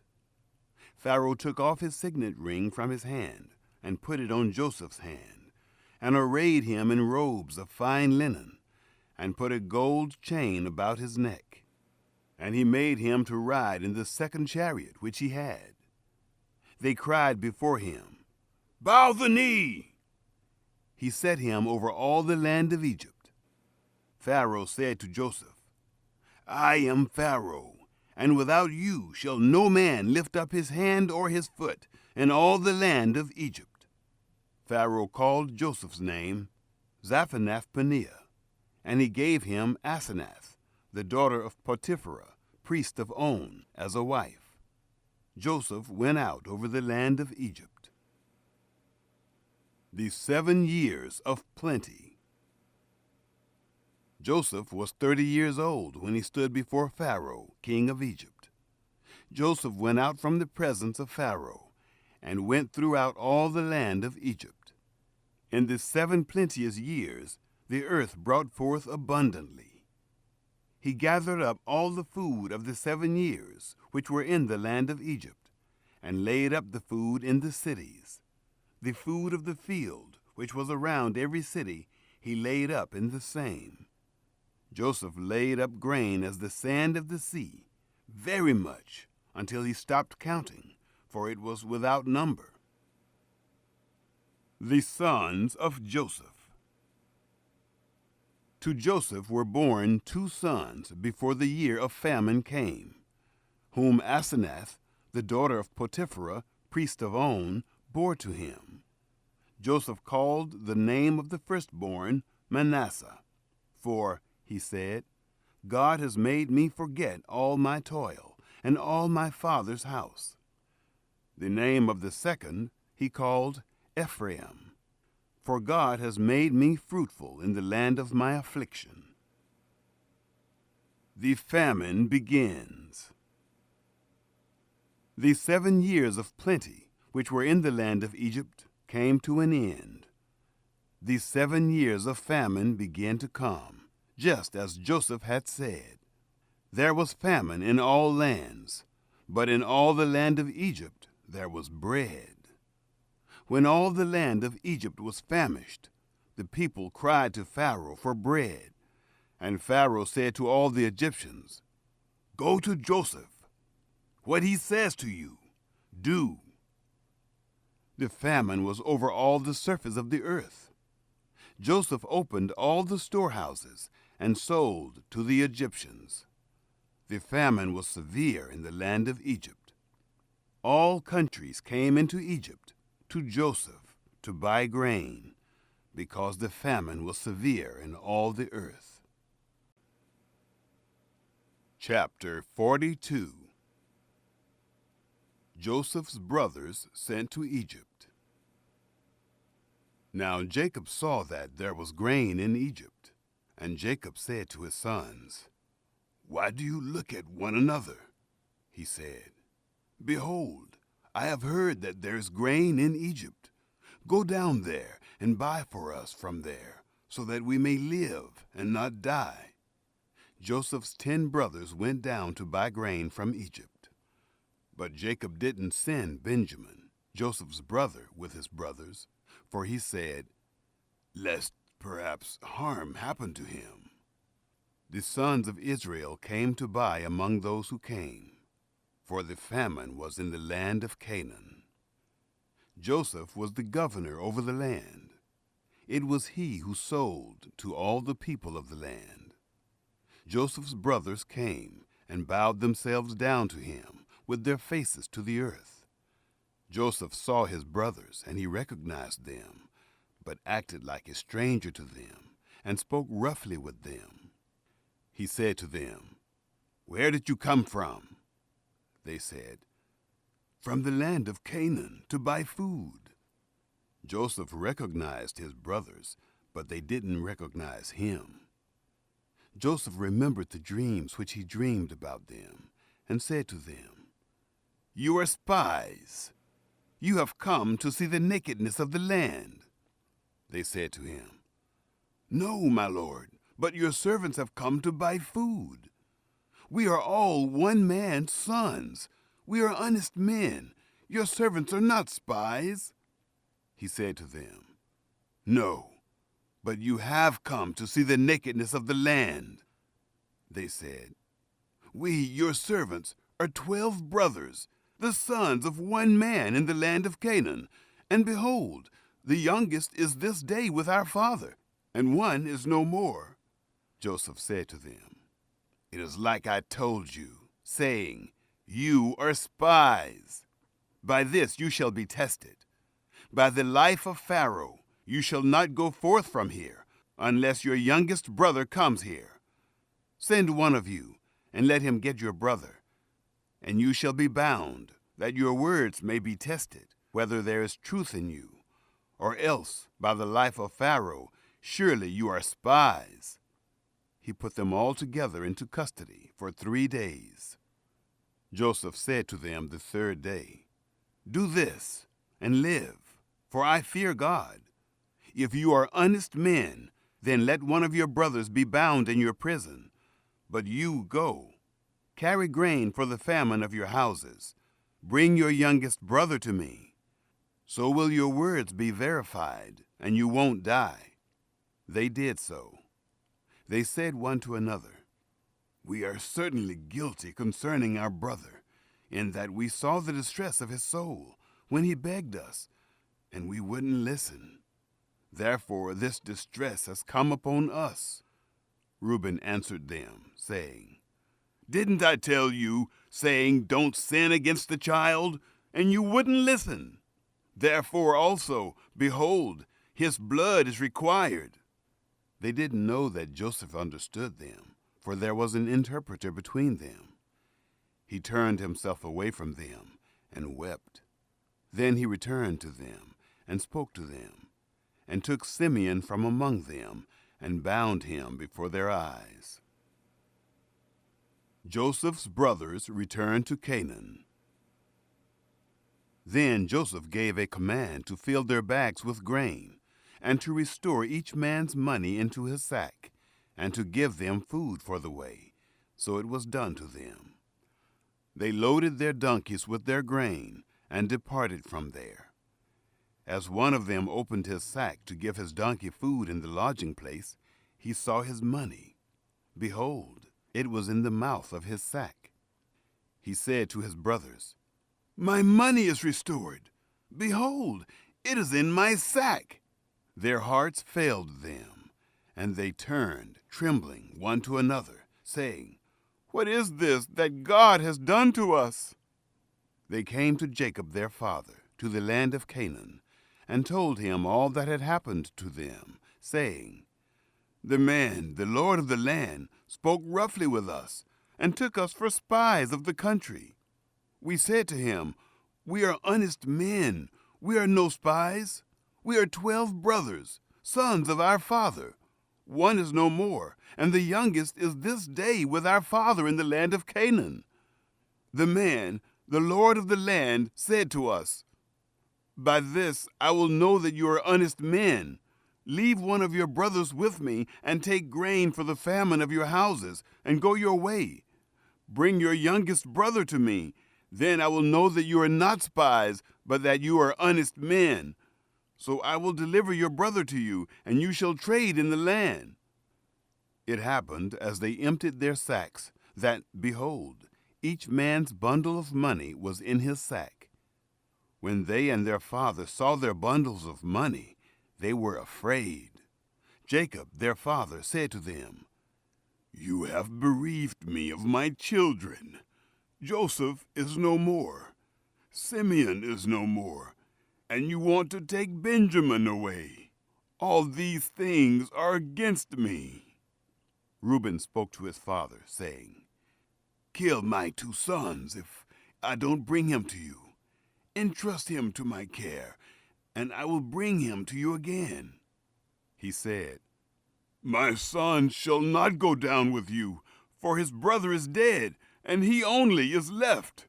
Pharaoh took off his signet ring from his hand and put it on Joseph's hand, and arrayed him in robes of fine linen, and put a gold chain about his neck. And he made him to ride in the second chariot which he had. They cried before him, Bow the knee! He set him over all the land of Egypt. Pharaoh said to Joseph, I am Pharaoh, and without you shall no man lift up his hand or his foot in all the land of Egypt. Pharaoh called Joseph's name Zaphenath-Paneah, and he gave him Asenath, the daughter of Potiphera, priest of On, as a wife. Joseph went out over the land of Egypt. The 7 years of plenty. Joseph was 30 years old when he stood before Pharaoh, king of Egypt. Joseph went out from the presence of Pharaoh, and went throughout all the land of Egypt. In the 7 plenteous years the earth brought forth abundantly. He gathered up all the food of the 7 years which were in the land of Egypt, and laid up the food in the cities. The food of the field, which was around every city, he laid up in the same. Joseph laid up grain as the sand of the sea, very much, until he stopped counting, for it was without number. The sons of Joseph. To Joseph were born 2 sons before the year of famine came, whom Asenath, the daughter of Potiphera, priest of On, bore to him. Joseph called the name of the firstborn Manasseh, for, he said, God has made me forget all my toil and all my father's house. The name of the second he called Ephraim, for God has made me fruitful in the land of my affliction. The famine begins. The 7 years of plenty, which were in the land of Egypt, came to an end. The 7 years of famine began to come, just as Joseph had said. There was famine in all lands, but in all the land of Egypt there was bread. When all the land of Egypt was famished, the people cried to Pharaoh for bread. And Pharaoh said to all the Egyptians, Go to Joseph. What he says to you, do. The famine was over all the surface of the earth. Joseph opened all the storehouses and sold to the Egyptians. The famine was severe in the land of Egypt. All countries came into Egypt to Joseph to buy grain, because the famine was severe in all the earth. Chapter 42. Joseph's brothers sent to Egypt. Now Jacob saw that there was grain in Egypt, and Jacob said to his sons, Why do you look at one another? He said, Behold, I have heard that there is grain in Egypt. Go down there and buy for us from there, so that we may live and not die. Joseph's 10 brothers went down to buy grain from Egypt. But Jacob didn't send Benjamin, Joseph's brother, with his brothers, for he said, Lest perhaps harm happen to him. The sons of Israel came to buy among those who came, for the famine was in the land of Canaan. Joseph was the governor over the land. It was he who sold to all the people of the land. Joseph's brothers came and bowed themselves down to him with their faces to the earth. Joseph saw his brothers, and he recognized them, but acted like a stranger to them and spoke roughly with them. He said to them, Where did you come from? They said, from the land of Canaan to buy food." Joseph recognized his brothers, but they didn't recognize him. Joseph remembered the dreams which he dreamed about them, and said to them, "You are spies. You have come to see the nakedness of the land." They said to him, "No, my lord, but your servants have come to buy food. We are all one man's sons. We are honest men. Your servants are not spies." He said to them, "No, but you have come to see the nakedness of the land." They said, "We, your servants, are 12 brothers, the sons of one man in the land of Canaan. And behold, the youngest is this day with our father, and one is no more." Joseph said to them, "It is like I told you, saying, 'You are spies.' By this you shall be tested. By the life of Pharaoh, you shall not go forth from here, unless your youngest brother comes here. Send one of you, and let him get your brother, and you shall be bound, that your words may be tested, whether there is truth in you. Or else, by the life of Pharaoh, surely you are spies." He put them all together into custody for 3 days. Joseph said to them the 3rd day, "Do this, and live, for I fear God. If you are honest men, then let one of your brothers be bound in your prison. But you go. Carry grain for the famine of your houses. Bring your youngest brother to me. So will your words be verified, and you won't die." They did so. They said one to another, "We are certainly guilty concerning our brother, in that we saw the distress of his soul when he begged us, and we wouldn't listen. Therefore this distress has come upon us." Reuben answered them, saying, "Didn't I tell you, saying, 'Don't sin against the child,' and you wouldn't listen? Therefore also, behold, his blood is required." They didn't know that Joseph understood them, for there was an interpreter between them. He turned himself away from them and wept. Then he returned to them and spoke to them, and took Simeon from among them and bound him before their eyes. Joseph's brothers returned to Canaan. Then Joseph gave a command to fill their bags with grain, and to restore each man's money into his sack, and to give them food for the way. So it was done to them. They loaded their donkeys with their grain, and departed from there. As one of them opened his sack to give his donkey food in the lodging place, he saw his money. Behold, it was in the mouth of his sack. He said to his brothers, "My money is restored. Behold, it is in my sack." Their hearts failed them, and they turned, trembling, one to another, saying, "What is this that God has done to us?" They came to Jacob their father, to the land of Canaan, and told him all that had happened to them, saying, "The man, the lord of the land, spoke roughly with us, and took us for spies of the country. We said to him, 'We are honest men. We are no spies. We are 12 brothers, sons of our father. One is no more, and the youngest is this day with our father in the land of Canaan.' The man, the lord of the land, said to us, 'By this I will know that you are honest men. Leave one of your brothers with me, and take grain for the famine of your houses, and go your way. Bring your youngest brother to me. Then I will know that you are not spies, but that you are honest men. So I will deliver your brother to you, and you shall trade in the land.' It happened, as they emptied their sacks, that, behold, each man's bundle of money was in his sack. When they and their father saw their bundles of money, they were afraid. Jacob, their father, said to them, 'You have bereaved me of my children. Joseph is no more. Simeon is no more. And you want to take Benjamin away. All these things are against me.' Reuben spoke to his father, saying, 'Kill my 2 sons if I don't bring him to you, Entrust him to my care, and I will bring him to you again." He said, "My son shall not go down with you, for his brother is dead, and he only is left.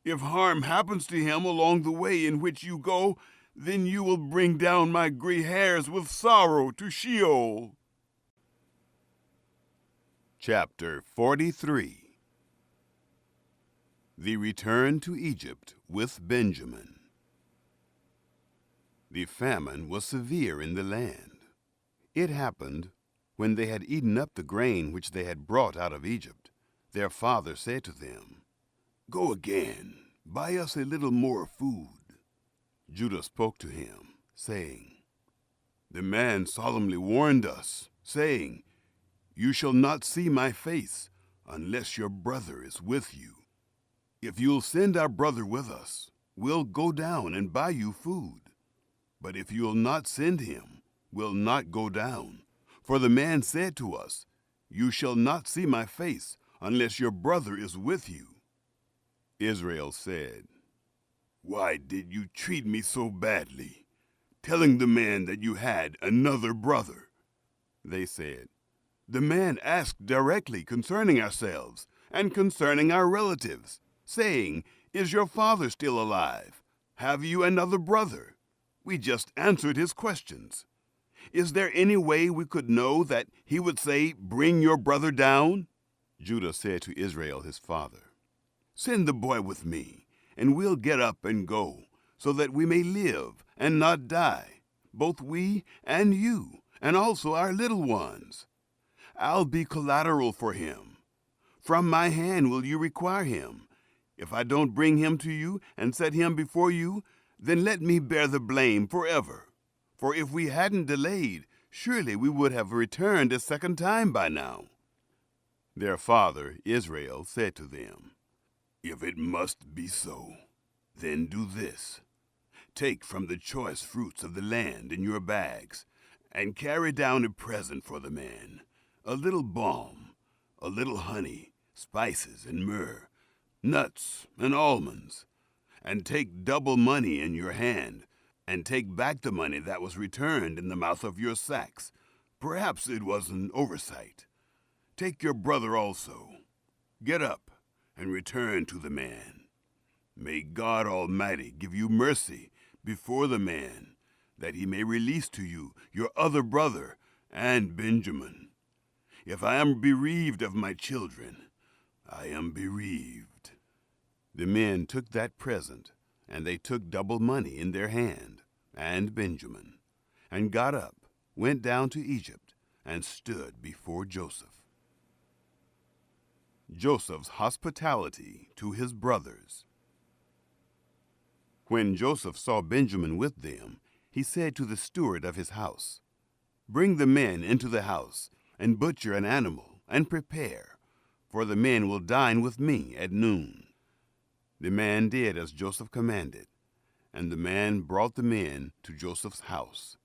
If harm happens to him along the way in which you go, then you will bring down my gray hairs with sorrow to Sheol." Chapter 43. The return to Egypt with Benjamin. The famine was severe in the land. It happened, when they had eaten up the grain which they had brought out of Egypt, their father said to them, "Go again, buy us a little more food." Judah spoke to him, saying, "The man solemnly warned us, saying, 'You shall not see my face unless your brother is with you.' If you'll send our brother with us, we'll go down and buy you food. But if you'll not send him, we'll not go down. For the man said to us, 'You shall not see my face unless your brother is with you.'" Israel said, "Why did you treat me so badly, telling the man that you had another brother?" They said, "The man asked directly concerning ourselves and concerning our relatives, saying, 'Is your father still alive? Have you another brother?' We just answered his questions. Is there any way we could know that he would say, 'Bring your brother down'?" Judah said to Israel his father, "Send the boy with me, and we'll get up and go, so that we may live and not die, both we and you, and also our little ones. I'll be collateral for him. From my hand will you require him. If I don't bring him to you and set him before you, then let me bear the blame forever. For if we hadn't delayed, surely we would have returned a second time by now." Their father, Israel, said to them, "If it must be so, then do this. Take from the choice fruits of the land in your bags, and carry down a present for the man, a little balm, a little honey, spices and myrrh, nuts and almonds, and take double money in your hand, and take back the money that was returned in the mouth of your sacks. Perhaps it was an oversight. Take your brother also. Get up and return to the man. May God Almighty give you mercy before the man, that he may release to you your other brother and Benjamin. If I am bereaved of my children, I am bereaved." The men took that present, and they took double money in their hand, and Benjamin, and got up, went down to Egypt, and stood before Joseph. Joseph's hospitality to his brothers. When Joseph saw Benjamin with them, he said to the steward of his house, "Bring the men into the house, and butcher an animal, and prepare, for the men will dine with me at noon." The man did as Joseph commanded, and the man brought the men to Joseph's house.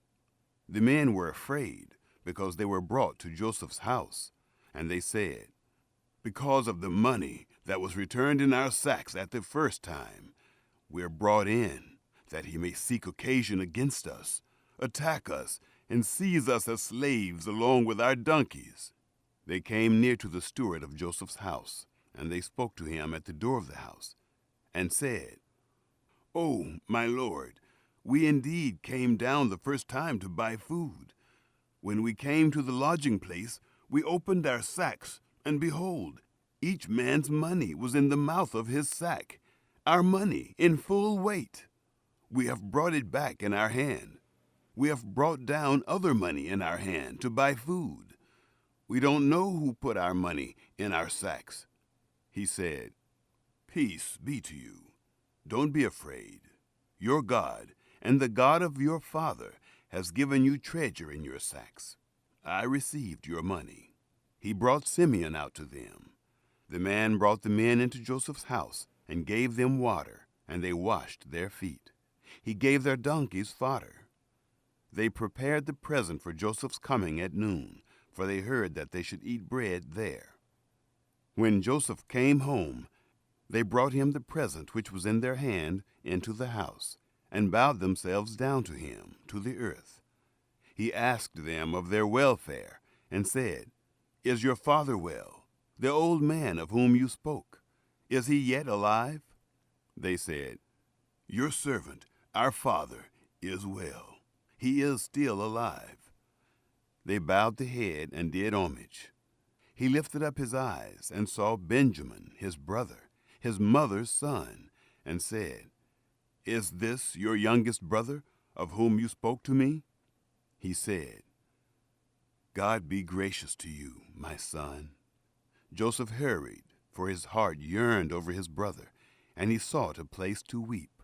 The men were afraid, because they were brought to Joseph's house, and they said, "Because of the money that was returned in our sacks at the first time, we are brought in, that he may seek occasion against us, attack us, and seize us as slaves along with our donkeys." They came near to the steward of Joseph's house, and they spoke to him at the door of the house, and said, "Oh, my lord, we indeed came down the first time to buy food. When we came to the lodging place, we opened our sacks, and behold, each man's money was in the mouth of his sack, our money in full weight. We have brought it back in our hand. We have brought down other money in our hand to buy food. We don't know who put our money in our sacks." He said, "Peace be to you. Don't be afraid. Your God and the God of your father has given you treasure in your sacks. I received your money." He brought Simeon out to them. The man brought the men into Joseph's house and gave them water, and they washed their feet. He gave their donkeys fodder. They prepared the present for Joseph's coming at noon, for they heard that they should eat bread there. When Joseph came home, They brought him the present which was in their hand into the house, and bowed themselves down to him to the earth. He asked them of their welfare, and said, Is your father well, the old man of whom you spoke? Is he yet alive? They said, Your servant, our father, is well. He is still alive. They bowed the head and did homage. He lifted up his eyes and saw Benjamin, his brother, his mother's son, and said, Is this your youngest brother, of whom you spoke to me? He said, God be gracious to you, my son. Joseph hurried, for his heart yearned over his brother, and he sought a place to weep.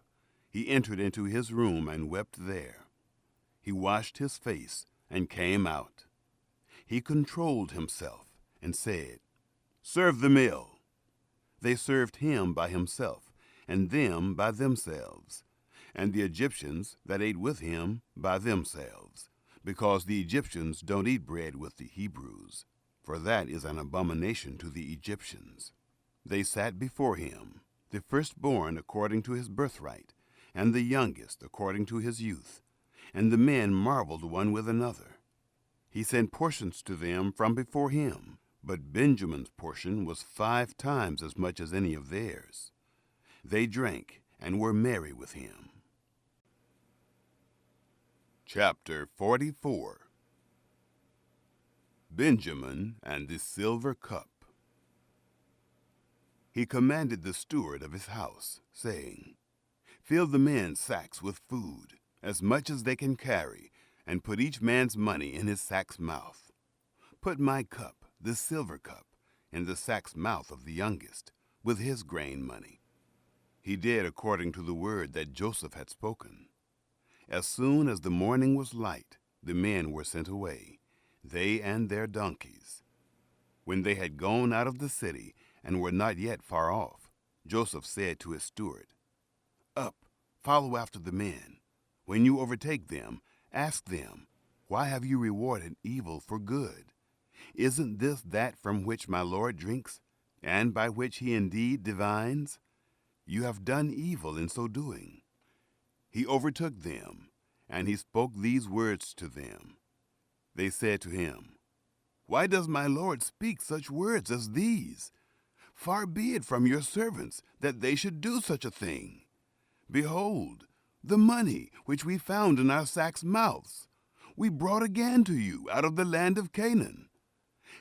He entered into his room and wept there. He washed his face and came out. He controlled himself and said, Serve the meal. They served him by himself, and them by themselves, and the Egyptians that ate with him by themselves, because the Egyptians don't eat bread with the Hebrews, for that is an abomination to the Egyptians. They sat before him, the firstborn according to his birthright, and the youngest according to his youth, and the men marveled one with another. He sent portions to them from before him, but Benjamin's portion was 5 times as much as any of theirs. They drank and were merry with him. Chapter 44. Benjamin and the silver cup. He commanded the steward of his house, saying, Fill the men's sacks with food, as much as they can carry, and put each man's money in his sack's mouth. Put my cup, the silver cup, in the sack's mouth of the youngest, with his grain money. He did according to the word that Joseph had spoken. As soon as the morning was light, the men were sent away, they and their donkeys. When they had gone out of the city and were not yet far off, Joseph said to his steward, Up, follow after the men. When you overtake them, ask them, Why have you rewarded evil for good? Isn't this that from which my Lord drinks, and by which he indeed divines? You have done evil in so doing. He overtook them, and he spoke these words to them. They said to him, Why does my Lord speak such words as these? Far be it from your servants that they should do such a thing. Behold, the money which we found in our sacks' mouths, we brought again to you out of the land of Canaan.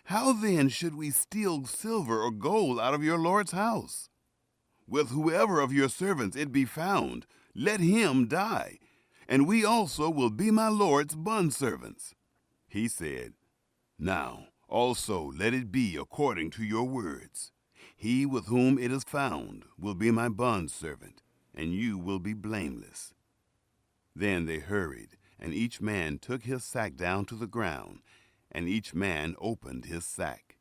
How then should we steal silver or gold out of your Lord's house? With whoever of your servants it be found, let him die, and we also will be my Lord's bondservants. He said, Now also let it be according to your words. He with whom it is found will be my bondservant, and you will be blameless. Then they hurried, and each man took his sack down to the ground, and each man opened his sack.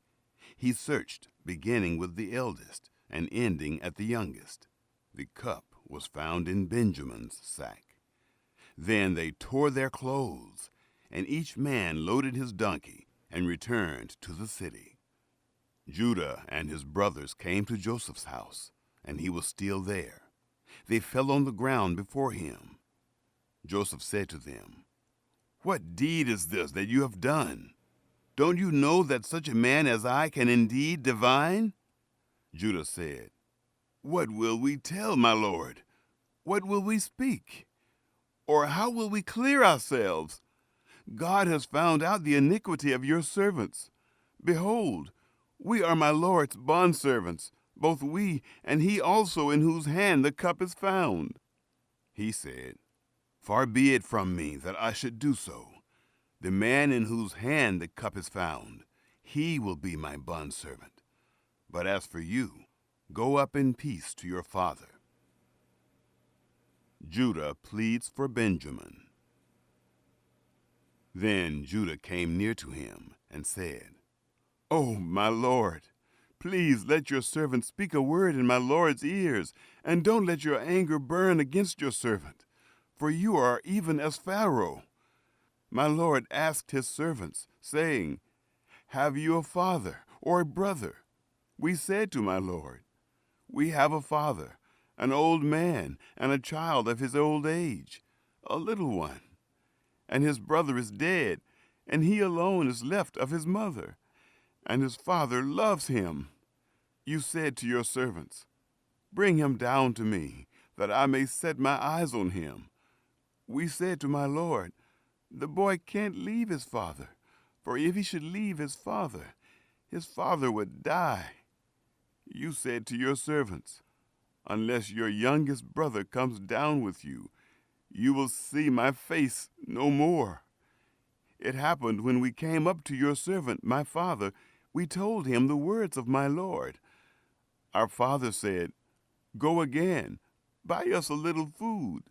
He searched, beginning with the eldest, and ending at the youngest. The cup was found in Benjamin's sack. Then they tore their clothes, and each man loaded his donkey, and returned to the city. Judah and his brothers came to Joseph's house, and he was still there. They fell on the ground before him. Joseph said to them, What deed is this that you have done? Don't you know that such a man as I can indeed divine? Judah said, What will we tell, my lord? What will we speak? Or how will we clear ourselves? God has found out the iniquity of your servants. Behold, we are my Lord's bondservants, both we and he also in whose hand the cup is found. He said, Far be it from me that I should do so. The man in whose hand the cup is found, he will be my bondservant. But as for you, go up in peace to your father. Judah pleads for Benjamin. Then Judah came near to him and said, Oh, my lord, please let your servant speak a word in my lord's ears, and don't let your anger burn against your servant, for you are even as Pharaoh. My lord asked his servants, saying, Have you a father or a brother? We said to my lord, We have a father, an old man, and a child of his old age, a little one. And his brother is dead, and he alone is left of his mother, and his father loves him. You said to your servants, 'Bring him down to me, that I may set my eyes on him.' We said to my Lord, 'The boy can't leave his father, for if he should leave his father would die.' You said to your servants, 'Unless your youngest brother comes down with you, you will see my face no more.' It happened when we came up to your servant, my father, we told him the words of my Lord. Our father said, 'Go again, buy us a little food.'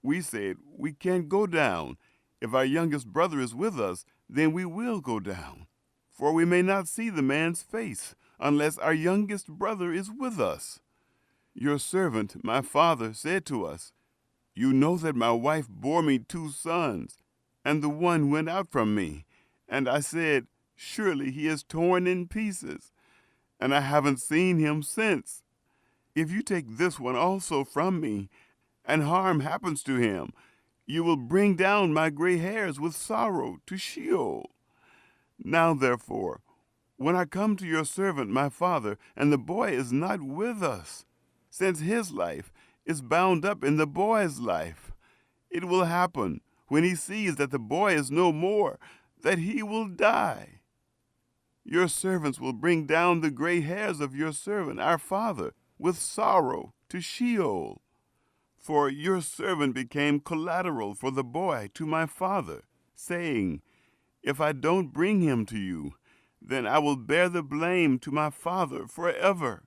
We said, 'We can't go down. If our youngest brother is with us, then we will go down. For we may not see the man's face, unless our youngest brother is with us.' Your servant, my father, said to us, 'You know that my wife bore me 2 sons, and the one went out from me. And I said, Surely he is torn in pieces, and I haven't seen him since. If you take this one also from me, and harm happens to him, you will bring down my gray hairs with sorrow to Sheol. Now therefore, when I come to your servant my father, and the boy is not with us, since his life is bound up in the boy's life, it will happen, when he sees that the boy is no more, that he will die. Your servants will bring down the gray hairs of your servant, our father, with sorrow to Sheol. For your servant became collateral for the boy to my father, saying, If I don't bring him to you, then I will bear the blame to my father forever.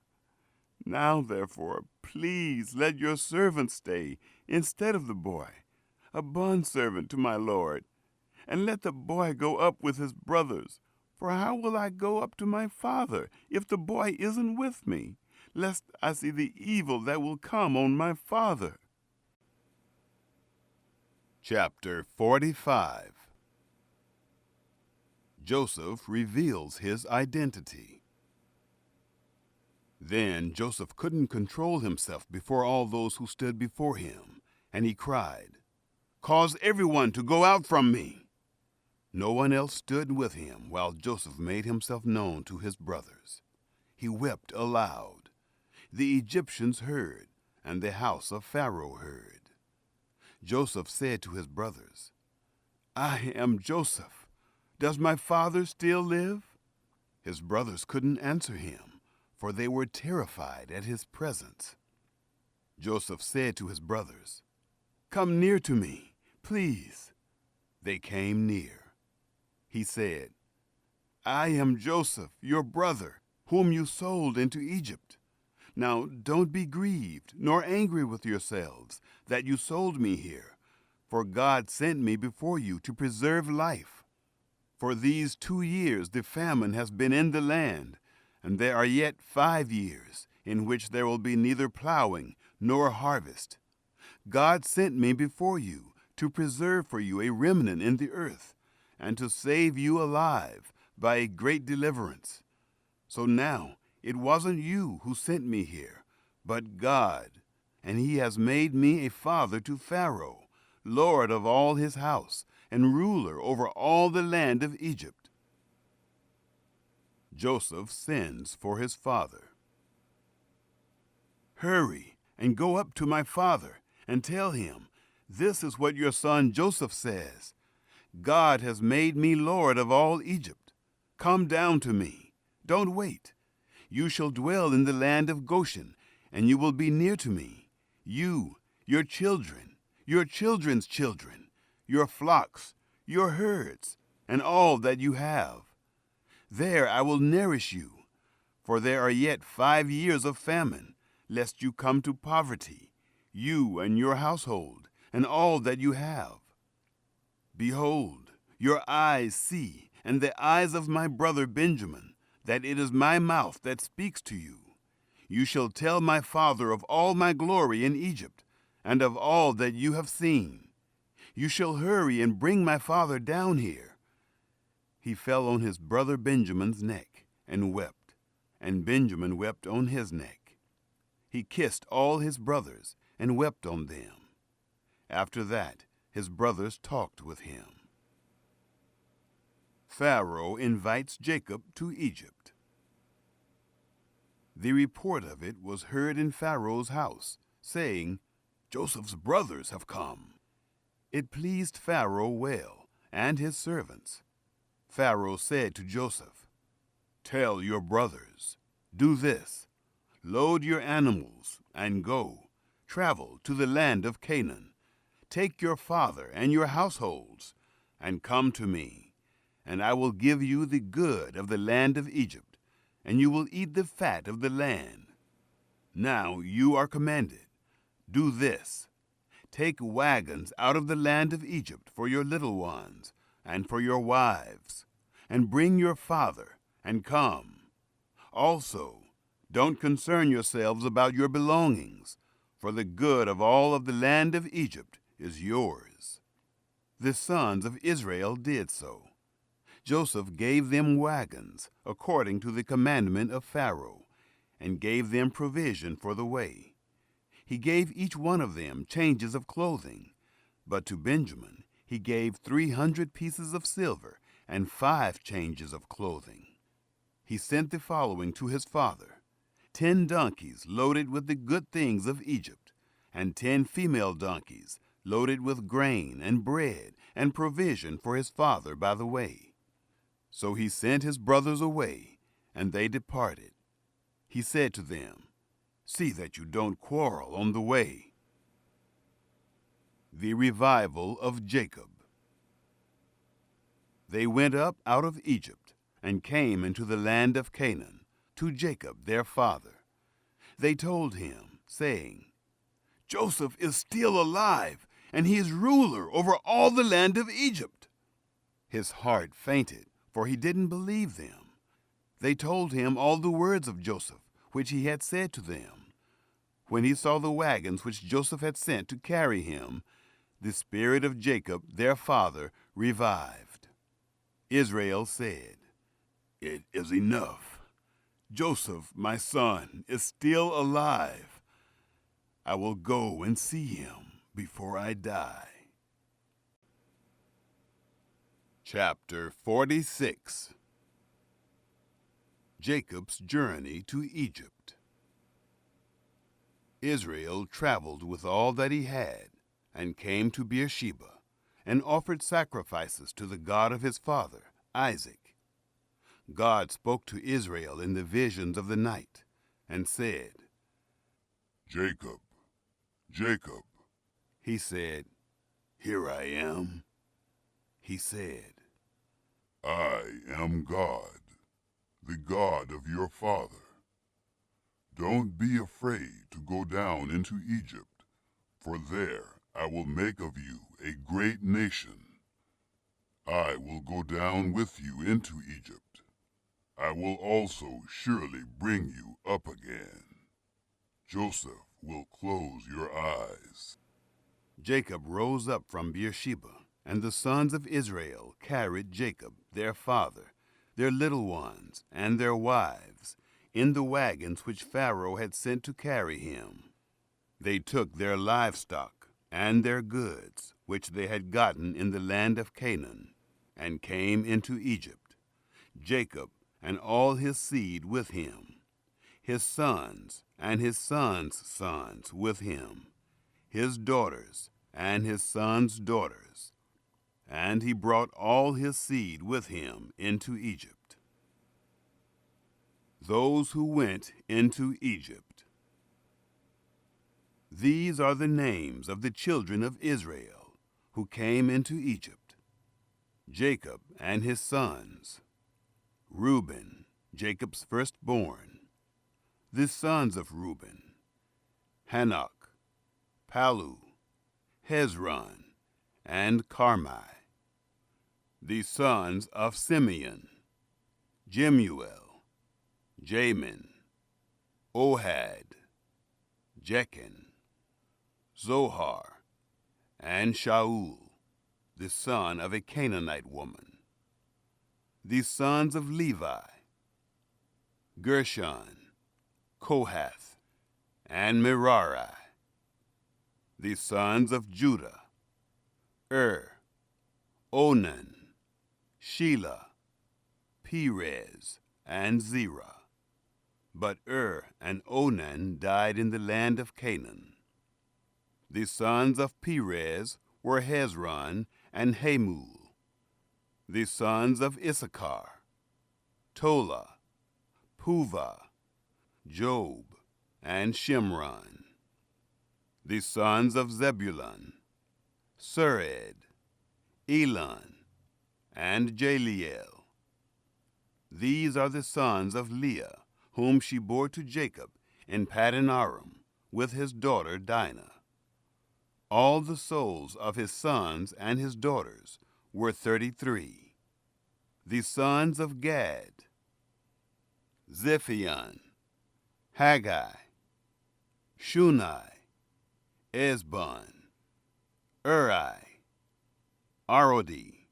Now, therefore, please let your servant stay instead of the boy, a bondservant to my lord, and let the boy go up with his brothers. For how will I go up to my father if the boy isn't with me, lest I see the evil that will come on my father?" Chapter 45. Joseph reveals his identity. Then Joseph couldn't control himself before all those who stood before him, and he cried, "Cause everyone to go out from me!" No one else stood with him while Joseph made himself known to his brothers. He wept aloud. The Egyptians heard, and the house of Pharaoh heard. Joseph said to his brothers, "I am Joseph. Does my father still live?" His brothers couldn't answer him, for they were terrified at his presence. Joseph said to his brothers, "Come near to me, please." They came near. He said, "I am Joseph, your brother, whom you sold into Egypt. Now don't be grieved, nor angry with yourselves, that you sold me here, for God sent me before you to preserve life. For these 2 years the famine has been in the land, and there are yet 5 years, in which there will be neither plowing nor harvest. God sent me before you to preserve for you a remnant in the earth, and to save you alive by a great deliverance. So now it wasn't you who sent me here, but God, and he has made me a father to Pharaoh, lord of all his house, and ruler over all the land of Egypt." Joseph sends for his father. "Hurry and go up to my father and tell him, 'This is what your son Joseph says. God has made me lord of all Egypt. Come down to me. Don't wait. You shall dwell in the land of Goshen, and you will be near to me, you, your children, your children's children, your flocks, your herds, and all that you have. There I will nourish you, for there are yet 5 years of famine, lest you come to poverty, you and your household, and all that you have. Behold, your eyes see, and the eyes of my brother Benjamin, that it is my mouth that speaks to you. You shall tell my father of all my glory in Egypt, and of all that you have seen. You shall hurry and bring my father down here." He fell on his brother Benjamin's neck and wept, and Benjamin wept on his neck. He kissed all his brothers and wept on them. After that, his brothers talked with him. Pharaoh invites Jacob to Egypt. The report of it was heard in Pharaoh's house, saying, "Joseph's brothers have come." It pleased Pharaoh well, and his servants. Pharaoh said to Joseph, "Tell your brothers, do this: load your animals and go, travel to the land of Canaan. Take your father and your households, and come to me, and I will give you the good of the land of Egypt, and you will eat the fat of the land. Now you are commanded, do this: take wagons out of the land of Egypt for your little ones and for your wives, and bring your father, and come. Also, don't concern yourselves about your belongings, for the good of all of the land of Egypt is yours." The sons of Israel did so. Joseph gave them wagons, according to the commandment of Pharaoh, and gave them provision for the way. He gave each one of them changes of clothing, but to Benjamin he gave 300 pieces of silver and 5 changes of clothing. He sent the following to his father: 10 donkeys loaded with the good things of Egypt, and 10 female donkeys loaded with grain and bread and provision for his father by the way. So he sent his brothers away, and they departed. He said to them, "See that you don't quarrel on the way." The revival of Jacob. They went up out of Egypt and came into the land of Canaan, to Jacob their father. They told him, saying, "Joseph is still alive, and he is ruler over all the land of Egypt." His heart fainted, for he didn't believe them. They told him all the words of Joseph, which he had said to them. When he saw the wagons which Joseph had sent to carry him, the spirit of Jacob their father revived. Israel said, "It is enough. Joseph, my son, is still alive. I will go and see him before I die." Chapter 46. Jacob's journey to Egypt. Israel traveled with all that he had, and came to Beersheba, and offered sacrifices to the God of his father, Isaac. God spoke to Israel in the visions of the night, and said, "Jacob, Jacob." He said, "Here I am." He said, "I am God, the God of your father. Don't be afraid to go down into Egypt, for there I will make of you a great nation. I will go down with you into Egypt. I will also surely bring you up again. Joseph will close your eyes." Jacob rose up from Beersheba, and the sons of Israel carried Jacob, their father, their little ones, and their wives, in the wagons which Pharaoh had sent to carry him. They took their livestock and their goods, which they had gotten in the land of Canaan, and came into Egypt, Jacob and all his seed with him, his sons and his sons' sons with him, his daughters and his sons' daughters. And he brought all his seed with him into Egypt. Those who went into Egypt. These are the names of the children of Israel who came into Egypt: Jacob and his sons. Reuben, Jacob's firstborn. The sons of Reuben: Hanok, Palu, Hezron, and Carmi. The sons of Simeon: Jemuel, Jamin, Ohad, Jechan, Zohar, and Shaul, the son of a Canaanite woman. The sons of Levi: Gershon, Kohath, and Merari. The sons of Judah: Onan, Shelah, Perez, and Zerah. But and Onan died in the land of Canaan. The sons of Perez were Hezron and Hamul. The sons of Issachar: Tola, Puvah, Job, and Shimron. The sons of Zebulun: Sered, Elon, and Jaliel. These are the sons of Leah, whom she bore to Jacob in Paddan Aram with his daughter Dinah. All the souls of his sons and his daughters were 33. The sons of Gad: Ziphion, Haggai, Shunai, Esbon, Uri, Arodi,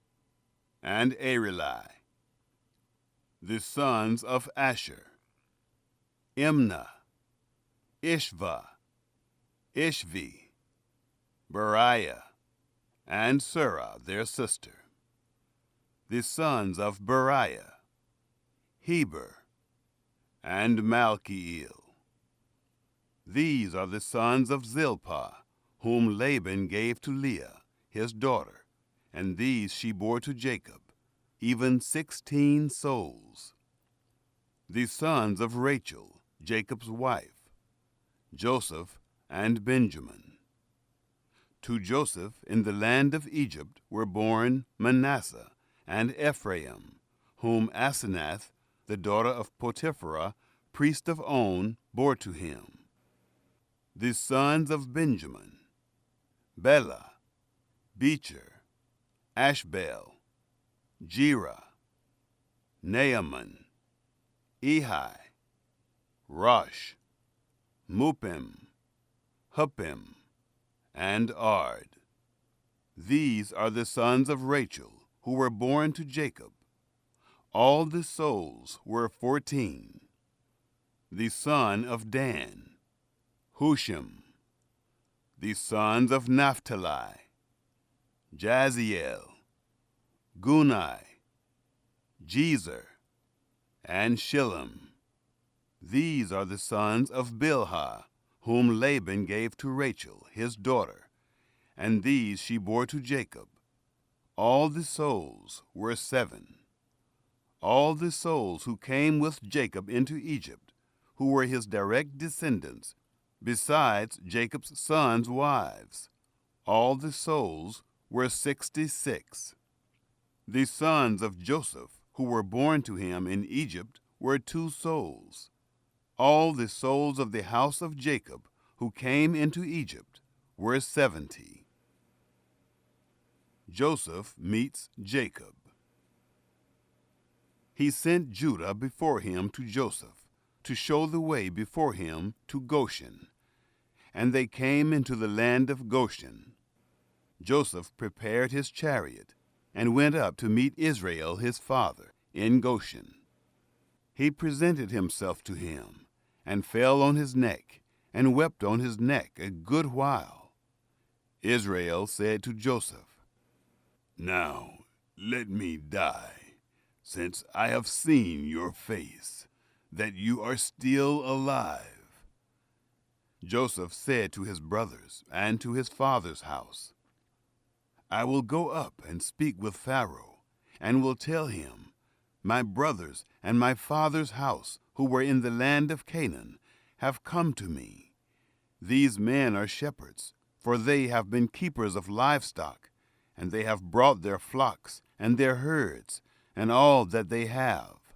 and Areli. The sons of Asher: Imnah, Ishva, Ishvi, Beriah, and Serah their sister. The sons of Beriah: Heber, and Malchiel. These are the sons of Zilpah, whom Laban gave to Leah, his daughter, and these she bore to Jacob, even 16 souls. The sons of Rachel, Jacob's wife: Joseph and Benjamin. To Joseph in the land of Egypt were born Manasseh and Ephraim, whom Asenath, the daughter of Potipherah, priest of On, bore to him. The sons of Benjamin: Bela, Becher, Ashbel, Jerah, Naaman, Ehi, Rosh, Muppim, Huppim, and Ard. These are the sons of Rachel, who were born to Jacob. All the souls were 14. The son of Dan: Hushim. The sons of Naphtali: Jaziel, Gunai, Jezer, and Shillem. These are the sons of Bilhah, whom Laban gave to Rachel, his daughter, and these she bore to Jacob. All the souls were 7. All the souls who came with Jacob into Egypt, who were his direct descendants, besides Jacob's sons' wives, all the souls were 66. The sons of Joseph, who were born to him in Egypt, were 2 souls. All the souls of the house of Jacob, who came into Egypt, were 70. Joseph meets Jacob. He sent Judah before him to Joseph, to show the way before him to Goshen. And they came into the land of Goshen. Joseph prepared his chariot, and went up to meet Israel his father in Goshen. He presented himself to him, and fell on his neck, and wept on his neck a good while. Israel said to Joseph, "Now let me die, since I have seen your face, that you are still alive." Joseph said to his brothers and to his father's house, "I will go up and speak with Pharaoh, and will tell him, 'My brothers and my father's house, who were in the land of Canaan, have come to me. These men are shepherds, for they have been keepers of livestock, and they have brought their flocks and their herds, and all that they have.'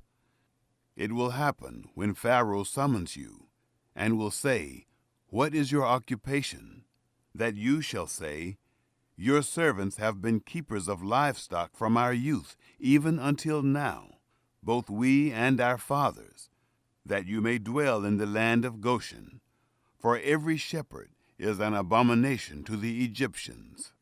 It will happen when Pharaoh summons you, and will say, 'What is your occupation?' that you shall say, 'Your servants have been keepers of livestock from our youth, even until now, both we and our fathers, that you may dwell in the land of Goshen. For every shepherd is an abomination to the Egyptians.'"